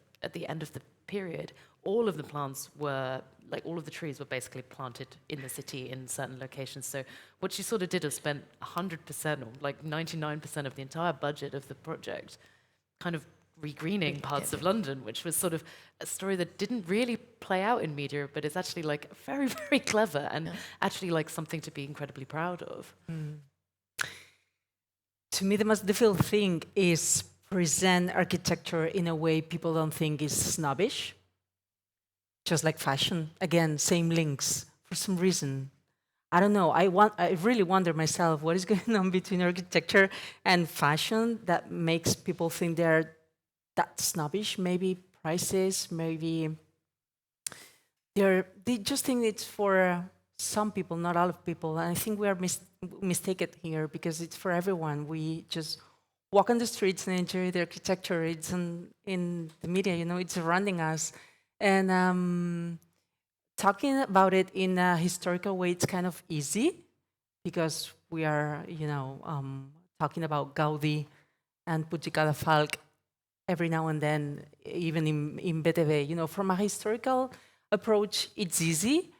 period, all of the plants were, like all of the trees were basically planted in the city in certain locations. So what she sort of did is spent 100% or like 99% of the entire budget of the project kind of regreening parts of London, which was sort of a story that didn't really play out in media, but it's actually like very, very clever and actually like something to be incredibly proud of. To me, the most difficult thing is present architecture in a way people don't think is snobbish. Just like fashion, again, same links for some reason. I don't know. I really wonder myself what is going on between architecture and fashion that makes people think they're that snobbish. Maybe prices, maybe they just think it's for some people, not all of people. And I think we are mistaken here because it's for everyone. We just walk on the streets and enjoy the architecture. It's in the media, you know, it's surrounding us. And talking about it in a historical way, it's kind of easy because we are, you know, talking about Gaudí and Puig Cadafalch every now and then, even in Betevé. You know, from a historical approach, it's easy.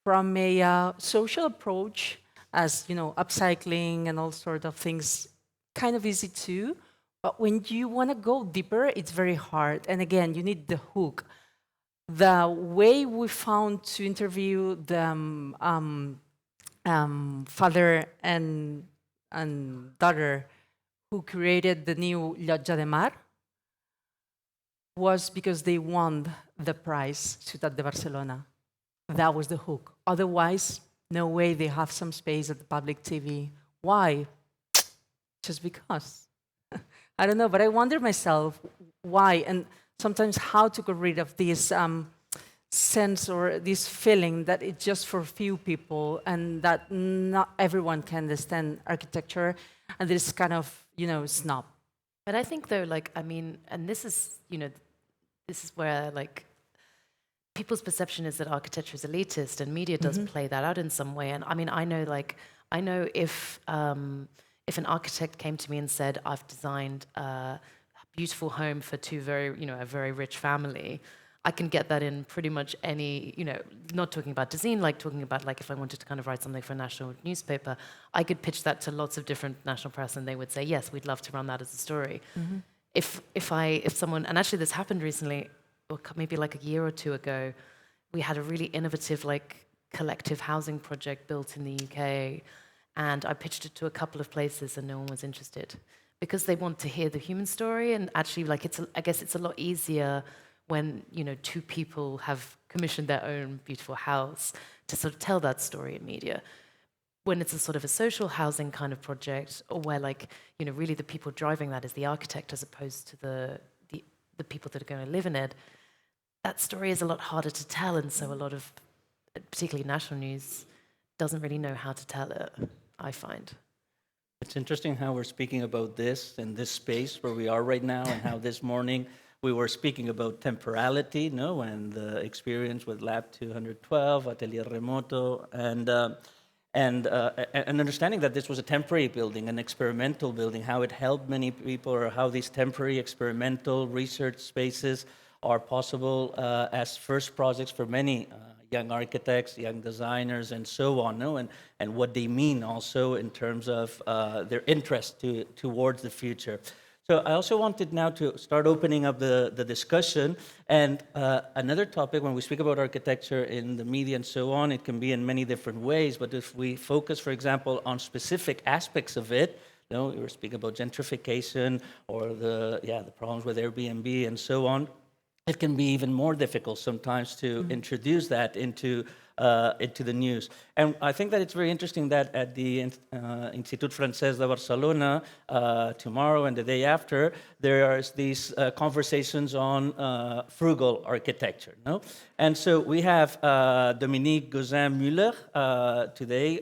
From a social approach, as, you know, upcycling and all sorts of things, kind of easy too. But when you want to go deeper, it's very hard. And again, you need the hook. The way we found to interview the father and daughter who created the new Llotja de Mar was because they won the prize Ciutat de Barcelona. That was the hook. Otherwise, no way they have some space at the public TV. Why? Just because. I don't know, but I wonder myself why, and sometimes how to get rid of this sense or this feeling that it's just for few people and that not everyone can understand architecture and this kind of, you know, snob. But I think though, like, I mean, and this is, you know, this is where like people's perception is that architecture is elitist and media does play that out in some way. And I mean, I know if an architect came to me and said, I've designed a beautiful home for a very rich family, I can get that in pretty much any, you know, not talking about Dezeen, like talking about like if I wanted to kind of write something for a national newspaper, I could pitch that to lots of different national press and they would say, yes, we'd love to run that as a story. If someone, and actually this happened recently, or maybe like a year or two ago, we had a really innovative like collective housing project built in the UK, and I pitched it to a couple of places and no one was interested because they want to hear the human story. And actually, like I guess it's a lot easier when, you know, two people have commissioned their own beautiful house to sort of tell that story in media. When it's a sort of a social housing kind of project, or where like, you know, really the people driving that is the architect as opposed to the people that are going to live in it, that story is a lot harder to tell, and so a lot of, particularly national news, doesn't really know how to tell it, I find. It's interesting how we're speaking about this in this space where we are right now, and how this morning we were speaking about temporality, no, and the experience with Lab 212, Atelier Remoto, and understanding that this was a temporary building, an experimental building, how it helped many people, or how these temporary experimental research spaces are possible as first projects for many young architects, young designers, and so on, no? And what they mean also in terms of their interest towards the future. So I also wanted now to start opening up the discussion. And another topic, when we speak about architecture in the media and so on, it can be in many different ways. But if we focus, for example, on specific aspects of it, You were speaking about gentrification or the problems with Airbnb and so on. It can be even more difficult sometimes to introduce that into the news. And I think that it's very interesting that at the Institut Francès de Barcelona, tomorrow and the day after, there are these conversations on frugal architecture. No? And so we have Dominique Gauzin-Müller today,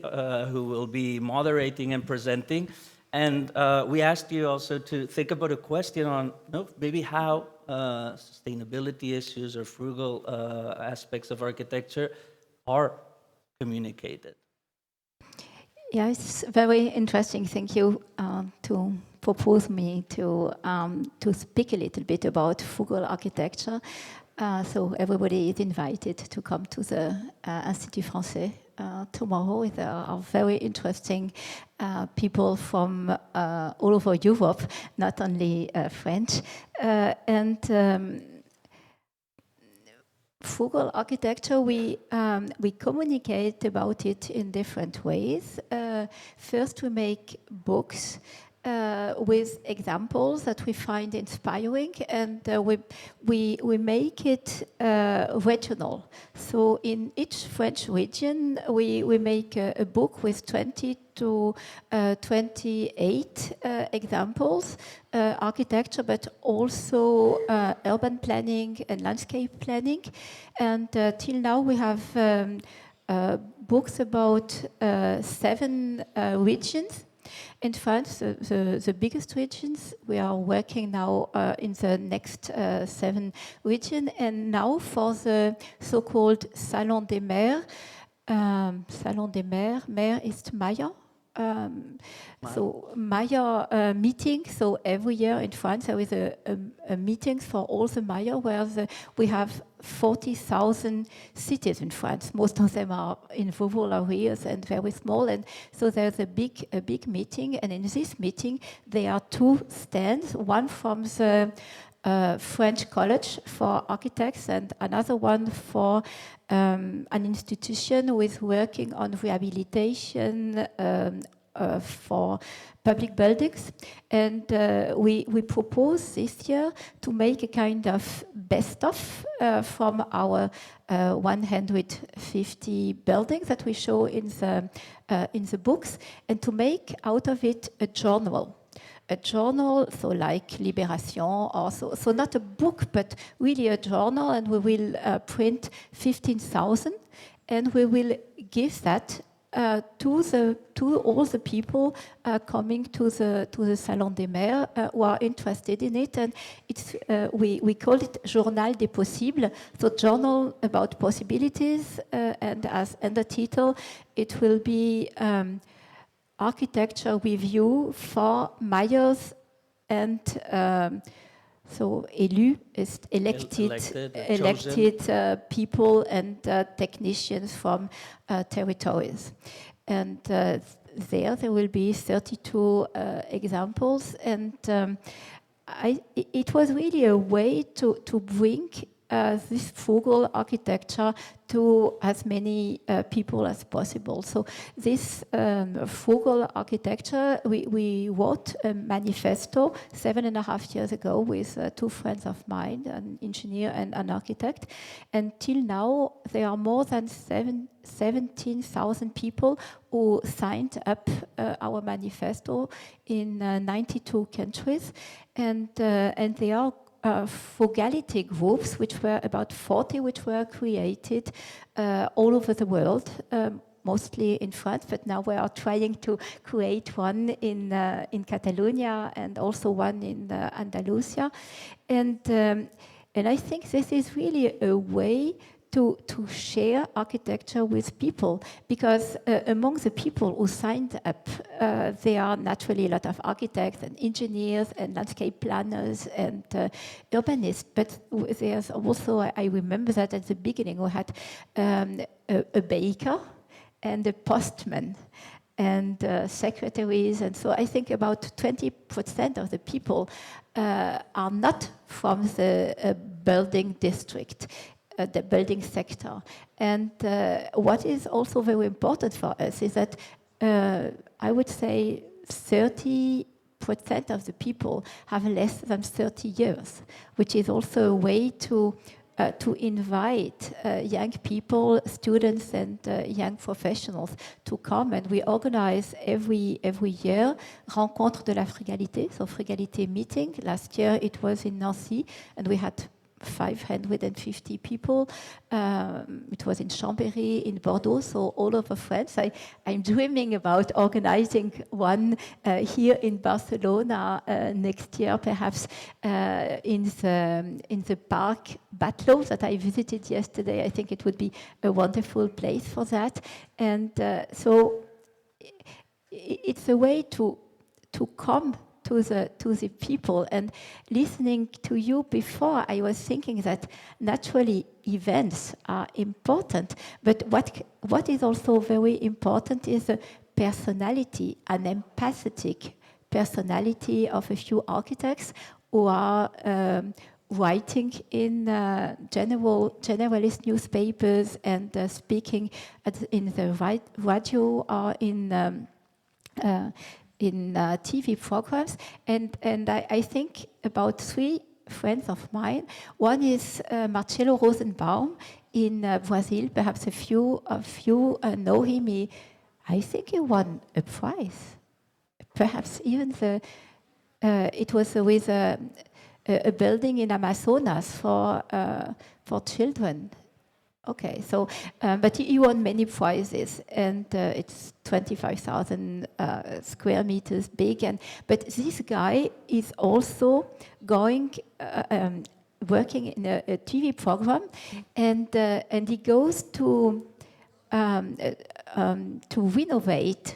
who will be moderating and presenting. And we asked you also to think about a question on maybe how sustainability issues or frugal aspects of architecture are communicated. Yeah, it's very interesting. Thank you to propose me to speak a little bit about frugal architecture. So everybody is invited to come to the Institut Français tomorrow. There are very interesting people from all over Europe, not only French. Frugal architecture, we communicate about it in different ways. First, we make books with examples that we find inspiring, and we make it regional. So in each French region, we make a book with 20 to 28 examples, architecture, but also urban planning and landscape planning. And till now, we have books about 7 regions. In France, the biggest regions, we are working now in the next 7 regions. And now for the so-called Salon des Maires, Maire is Mayor. So mayor meeting. So every year in France there is a meeting for all the mayor where we have 40,000 cities in France. Most of them are in rural areas and very small. And so there's a big meeting. And in this meeting there are 2 stands. One from the French College for Architects and another one for an institution who is working on rehabilitation for public buildings. And we propose this year to make a kind of best-of from our 150 buildings that we show in the books, and to make out of it a journal. A journal, so like Libération, or so not a book, but really a journal, and we will print 15,000, and we will give that to all the people coming to the Salon des Maires who are interested in it, and it's we call it Journal des Possibles, so journal about possibilities, and as the title, it will be architecture review for mayors and so élus is elected people and technicians from territories. And there will be 32 examples, and it was really a way to bring this frugal architecture to as many people as possible. So this frugal architecture, we wrote a manifesto 7.5 years ago with 2 friends of mine, an engineer and an architect. And till now, there are more than 17,000 people who signed up our manifesto in 92 countries. And they are frugality groups, which were about 40, which were created all over the world, mostly in France, but now we are trying to create one in Catalonia and also one in Andalusia. And I think this is really a way to share architecture with people, because among the people who signed up, there are naturally a lot of architects and engineers and landscape planners and urbanists, but there's also, I remember that at the beginning we had a baker and a postman and secretaries, and so I think about 20% of the people are not from the building district, the building sector. And what is also very important for us is that I would say 30% of the people have less than 30 years, which is also a way to invite young people, students, and young professionals to come. And we organize every year Rencontre de la Frugalité, so Frugalité meeting. Last year it was in Nancy, and we had 550 people. It was in Chambéry, in Bordeaux, so all over France. I'm dreaming about organizing one here in Barcelona next year, perhaps in the park Batlló that I visited yesterday. I think it would be a wonderful place for that. And so it's a way to come to the people. And listening to you before, I was thinking that naturally events are important, but what is also very important is the personality, an empathetic personality of a few architects who are writing in generalist newspapers and speaking in the radio or in TV programs, and I think about 3 friends of mine. One is Marcelo Rosenbaum in Brazil. Perhaps a few know him. I think he won a prize. Perhaps even it was with a building in Amazonas for children. Okay, so, but he won many prizes, and it's 25,000 square meters big. But this guy is also working in a TV program, and he goes to renovate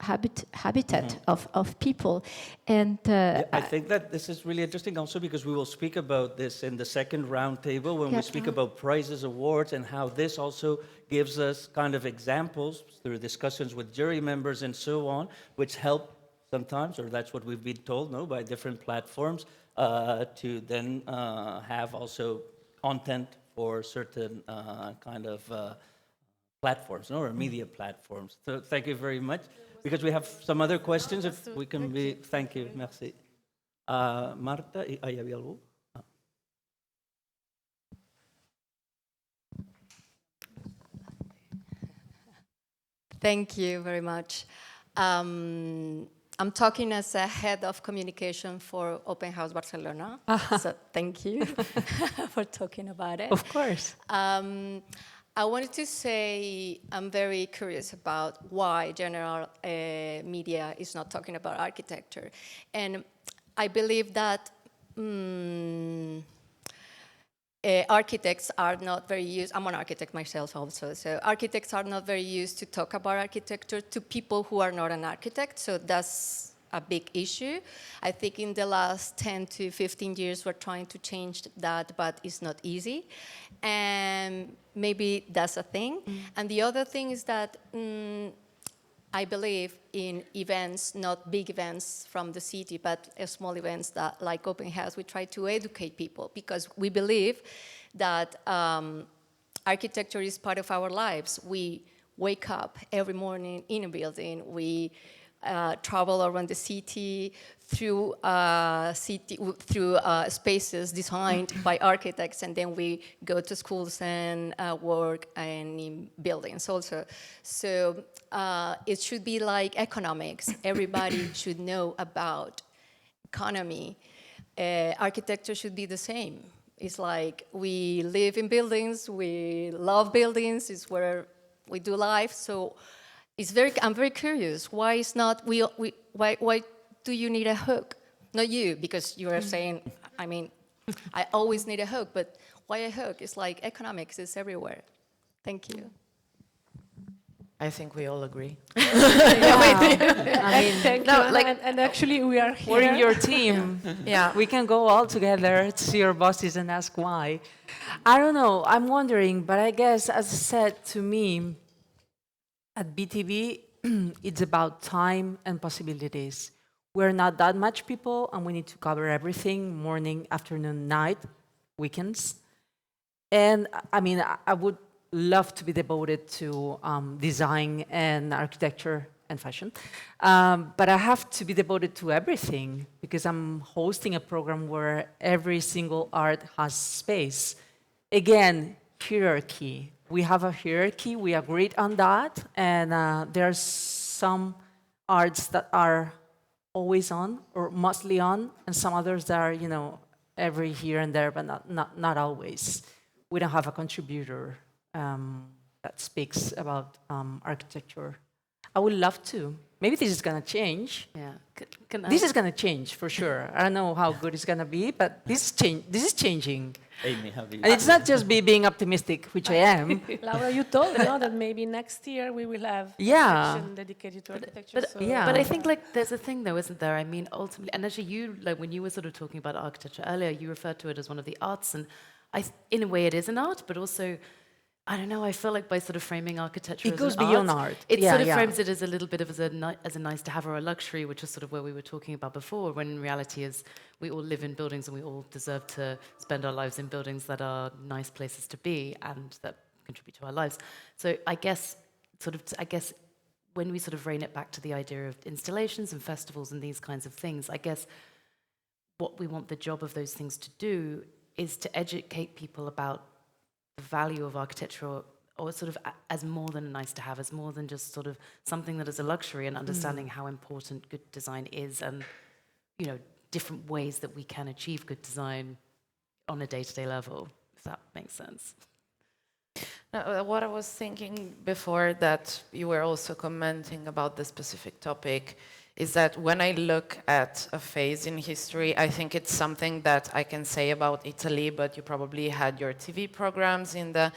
habitat of people. And I think that this is really interesting also because we will speak about this in the second roundtable when we speak about prizes, awards, and how this also gives us kind of examples through discussions with jury members and so on, which help sometimes, or that's what we've been told, by different platforms, to then have also content for certain kind of platforms, or media platforms. So thank you very much. Because we have some other questions, if we can be... Thank you, merci. Marta, ¿y había algo? Thank you very much. I'm talking as a head of communication for Open House Barcelona, so thank you for talking about it. Of course. I wanted to say I'm very curious about why general media is not talking about architecture. And I believe that architects are not very used, I'm an architect myself also, so architects are not very used to talk about architecture to people who are not an architect, so that's a big issue. I think in the last 10 to 15 years we're trying to change that, but it's not easy. And maybe that's a thing. And the other thing is that I believe in events, not big events from the city, but small events that, like Open House, we try to educate people because we believe that architecture is part of our lives. We wake up every morning in a building. We travel around the city through spaces designed by architects, and then we go to schools and work and in buildings also. So it should be like economics. Everybody should know about economy. Architecture should be the same. It's like we live in buildings, we love buildings, it's where we do life. So I'm very curious. Why is not why do you need a hook? Not you, because you are saying, I mean, I always need a hook, but why a hook? It's like economics is everywhere. Thank you. I think we all agree. I mean, No, and actually we are here. we're in your team. Yeah. We can go all together to see your bosses and ask why. I don't know. I'm wondering, but I guess, as I said, to me, at BTV, it's about time and possibilities. We're not that much people, and we need to cover everything, morning, afternoon, night, weekends. And I mean, I would love to be devoted to design and architecture and fashion, but I have to be devoted to everything because I'm hosting a program where every single art has space. Again, hierarchy. We have a hierarchy, we agreed on that, and there's some arts that are always on or mostly on, and some others that are, every here and there, but not always. We don't have a contributor that speaks about architecture. I would love to. Maybe this is going to change. Yeah. This is going to change for sure. I don't know how good it's going to be, but this is changing. Amy, how do you? And it's not just me being optimistic, which I am. Laura, you told that maybe next year we will have a section dedicated to architecture. But I think there's a thing though, isn't there? I mean, ultimately, and actually you, when you were sort of talking about architecture earlier, you referred to it as one of the arts, and in a way it is an art, but also, I don't know, I feel like by sort of framing architecture It as goes an beyond art. It sort of frames it as a little bit of as a nice to have or a luxury, which is sort of where we were talking about before, when in reality is we all live in buildings and we all deserve to spend our lives in buildings that are nice places to be and that contribute to our lives. So I guess when we sort of rein it back to the idea of installations and festivals and these kinds of things, I guess what we want the job of those things to do is to educate people about the value of architecture, or sort of as more than a nice to have, as more than just sort of something that is a luxury, and understanding how important good design is, and different ways that we can achieve good design on a day-to-day level, if that makes sense. Now, what I was thinking before that you were also commenting about the specific topic is that when I look at a phase in history, I think it's something that I can say about Italy, but you probably had your TV programs in the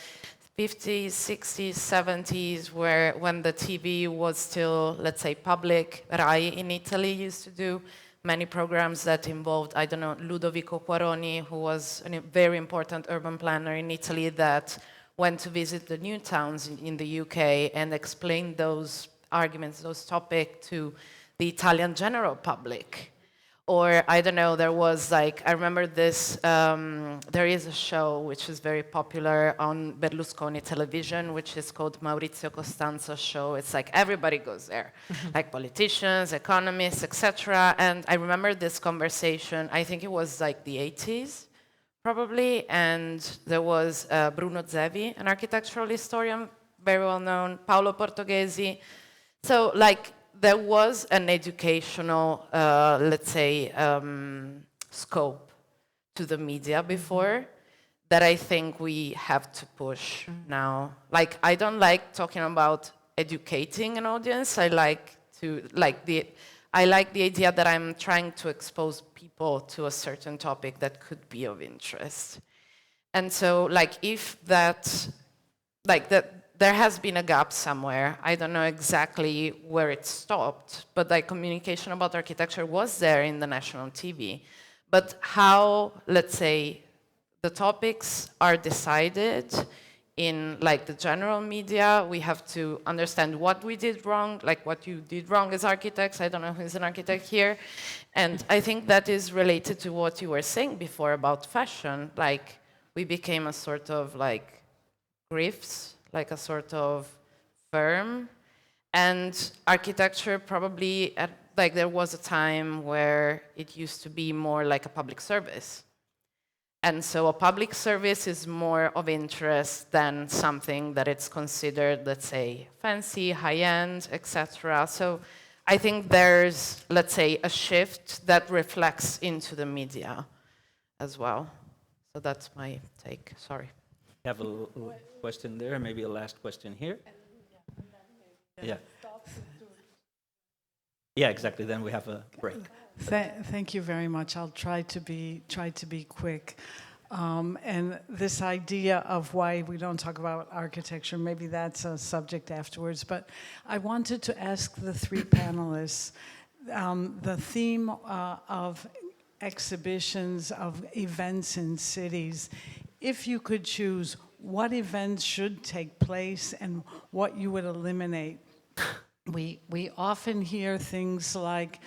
50s, 60s, 70s, when the TV was still, let's say, public. Rai in Italy used to do many programs that involved, I don't know, Ludovico Quaroni, who was a very important urban planner in Italy that went to visit the new towns in the UK and explained those arguments, those topics to the Italian general public. Or, I don't know, there was I remember this, there is a show which is very popular on Berlusconi television, which is called Maurizio Costanzo Show. It's everybody goes there, politicians, economists, etc. And I remember this conversation, I think it was the 80s, probably, and there was Bruno Zevi, an architectural historian, very well known, Paolo Portoghesi. So, there was an educational, let's say, scope to the media before that I think we have to push now. I don't like talking about educating an audience. I like the idea that I'm trying to expose people to a certain topic that could be of interest. And so, if that, there has been a gap somewhere. I don't know exactly where it stopped, but communication about architecture was there in the national TV. But how, let's say, the topics are decided in the general media, we have to understand what we did wrong, what you did wrong as architects. I don't know who's an architect here. And I think that is related to what you were saying before about fashion. We became a sort of grifts, a sort of firm, and architecture probably there was a time where it used to be more like a public service, and so a public service is more of interest than something that it's considered, let's say, fancy, high-end, etc. So I think there's, let's say, a shift that reflects into the media as well. So that's my take. Sorry. We have a question there, maybe a last question here. Yeah. Yeah, exactly. Then we have a break. Thank you very much. I'll try to be quick. And this idea of why we don't talk about architecture, maybe that's a subject afterwards. But I wanted to ask the three panelists the theme of exhibitions, of events in cities. If you could choose what events should take place and what you would eliminate. We often hear things like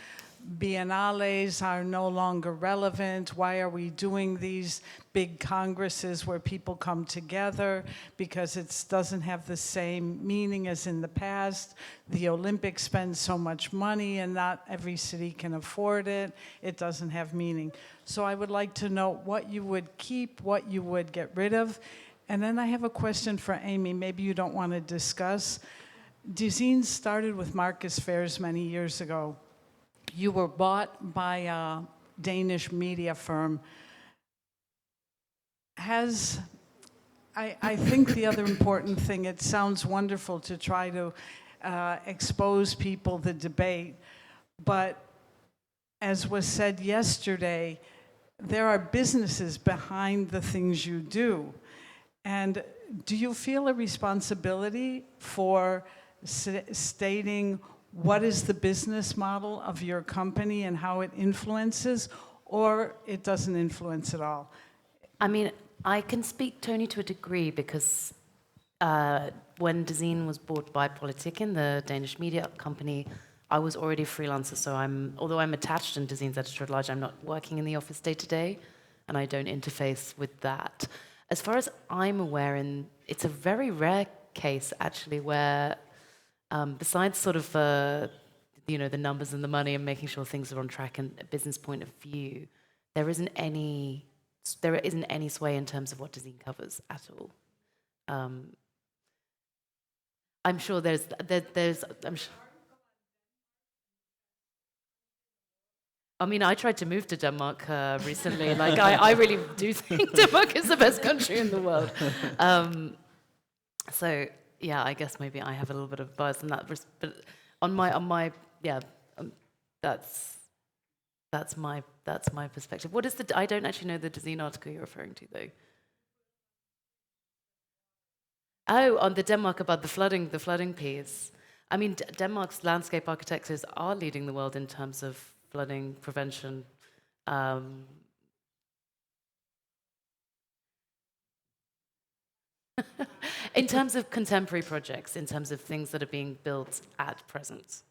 biennales are no longer relevant? Why are we doing these big congresses where people come together? Because it doesn't have the same meaning as in the past. The Olympics spend so much money and not every city can afford it. It doesn't have meaning. So I would like to know what you would keep, what you would get rid of. And then I have a question for Amy, maybe you don't want to discuss. Dezeen started with Marcus Fairs many years ago. You were bought by a Danish media firm. I think the other important thing, it sounds wonderful to try to expose people, the debate, but as was said yesterday, there are businesses behind the things you do. And do you feel a responsibility for stating what is the business model of your company and how it influences, or it doesn't influence at all? I mean, I can speak, Tony, to a degree because when Dezeen was bought by Politiken, the Danish media company, I was already a freelancer, so although I'm attached in Dezeen's editor-at-large, I'm not working in the office day to day, and I don't interface with that. As far as I'm aware, it's a very rare case, actually, where besides sort of, the numbers and the money and making sure things are on track and a business point of view, there isn't any sway in terms of what Dezeen covers at all. I'm sure I mean, I tried to move to Denmark recently. Like, I really do think Denmark is the best country in the world. So, yeah, I guess maybe I have a little bit of bias in that. But that's my perspective. What is I don't actually know the Dezeen article you're referring to, though. Oh, on the Denmark about the flooding piece. I mean, Denmark's landscape architects are leading the world in terms of flooding prevention. In terms of contemporary projects, in terms of things that are being built at present.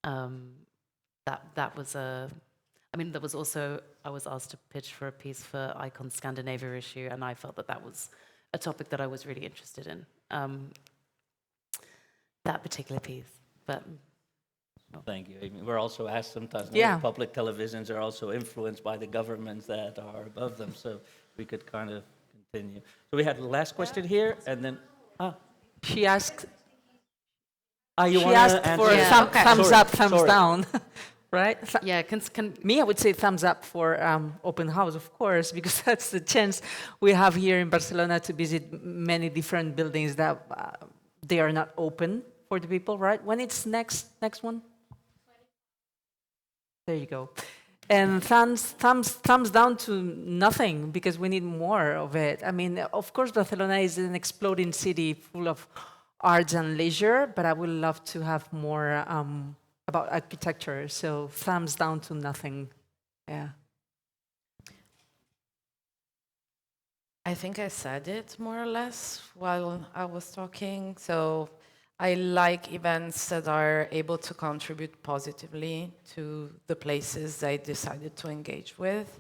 That was there was also, I was asked to pitch for a piece for Icon Scandinavia issue, and I felt that was a topic that I was really interested in. That particular piece, but... Thank you, Amy. We're also asked sometimes, public televisions are also influenced by the governments that are above them, so we could kind of continue. So we had the last question here, and then... She asked... you she asked for thumbs up, thumbs down, right? Yeah, me, I would say thumbs up for open house, of course, because that's the chance we have here in Barcelona to visit many different buildings that they are not open for the people, right? When it's next one? There you go. And thumbs down to nothing, because we need more of it. I mean, of course, Barcelona is an exploding city full of arts and leisure, but I would love to have more about architecture. So thumbs down to nothing. Yeah. I think I said it more or less while I was talking. So I like events that are able to contribute positively to the places I decided to engage with.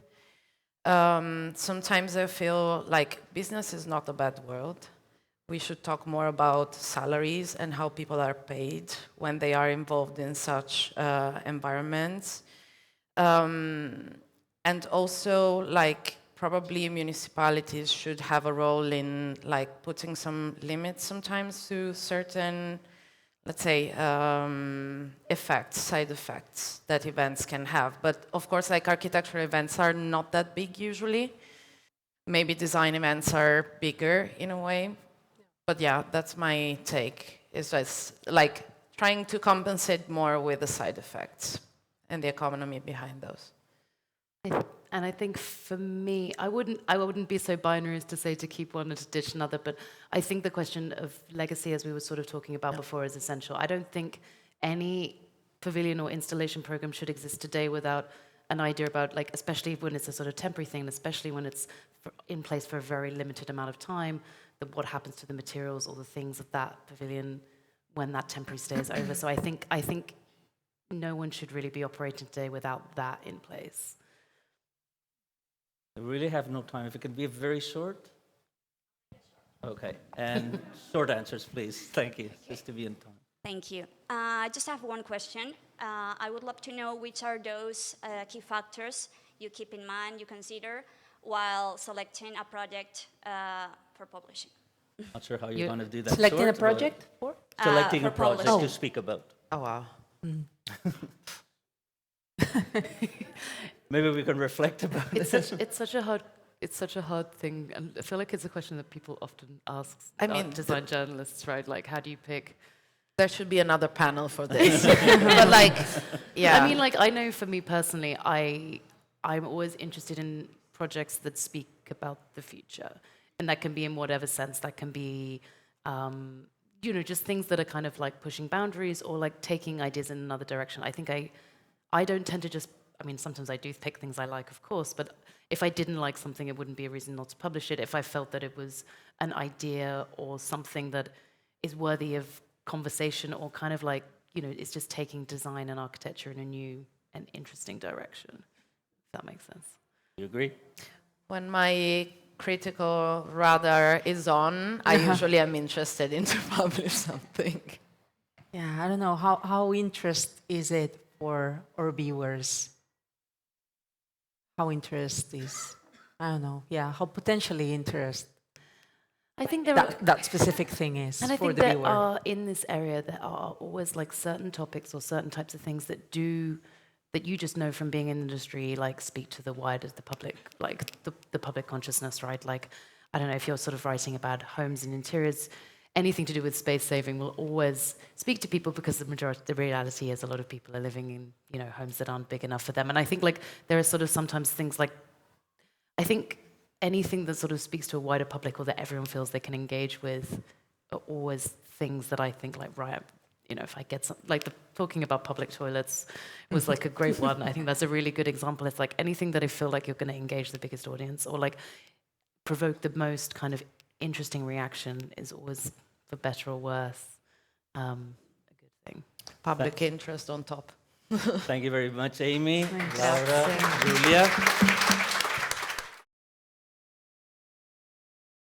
Sometimes I feel like business is not a bad world. We should talk more about salaries and how people are paid when they are involved in such environments. And also, like, probably municipalities should have a role in like putting some limits sometimes to certain, let's say, side effects that events can have. But of course, like architecture events are not that big usually. Maybe design events are bigger in a way. But yeah, that's my take. It's just like trying to compensate more with the side effects and the economy behind those. And I think for me, I wouldn't be so binary as to say to keep one and to ditch another, but I think the question of legacy, as we were sort of talking about before, is essential. I don't think any pavilion or installation program should exist today without an idea about, like, especially when it's a sort of temporary thing, especially when it's in place for a very limited amount of time, what happens to the materials or the things of that pavilion when that temporary stay is over. So I think no one should really be operating today without that in place. I really have no time. If it could be very short. Okay, and short answers, please. Thank you, just to be in time. Thank you. I just have one question. I would love to know which are those key factors you keep in mind, you consider, while selecting a project for publishing. Not sure how you're going to do that. Selecting a project for? Selecting for a project publishing. to speak about. Oh, wow. Maybe we can reflect about it. It's such a hard thing, and I feel like it's a question that people often ask. I mean, design journalists, right? Like, how do you pick? There should be another panel for this. But like, yeah. I mean, like, I know for me personally, I'm always interested in projects that speak about the future, and that can be in whatever sense. That can be, you know, just things that are kind of like pushing boundaries or like taking ideas in another direction. I think I don't tend to just. I mean, sometimes I do pick things I like, of course, but if I didn't like something, it wouldn't be a reason not to publish it. If I felt that it was an idea or something that is worthy of conversation or kind of like, you know, it's just taking design and architecture in a new and interesting direction, if that makes sense. You agree? When my critical radar is on, I usually am interested in to publish something. Yeah, I don't know. How interest is it for our viewers? How interest is, I don't know, yeah, how potentially interest I think that specific thing is and I for think the there viewer. are, in this area, there are always like certain topics or certain types of things that you just know from being in the industry, like speak to the wider, the public, like the public consciousness, right? Like, I don't know, if you're sort of writing about homes and interiors, anything to do with space saving will always speak to people because the reality is a lot of people are living in, you know, homes that aren't big enough for them. And I think like there are sort of sometimes things like, I think anything that sort of speaks to a wider public or that everyone feels they can engage with are always things that I think like, right, you know, if I get some, like talking about public toilets was like a great one. I think that's a really good example. It's like anything that I feel like you're going to engage the biggest audience or like provoke the most kind of interesting reaction is always, for better or worse, a good thing. Public interest on top. Thank you very much, Amy, Laura, Giulia.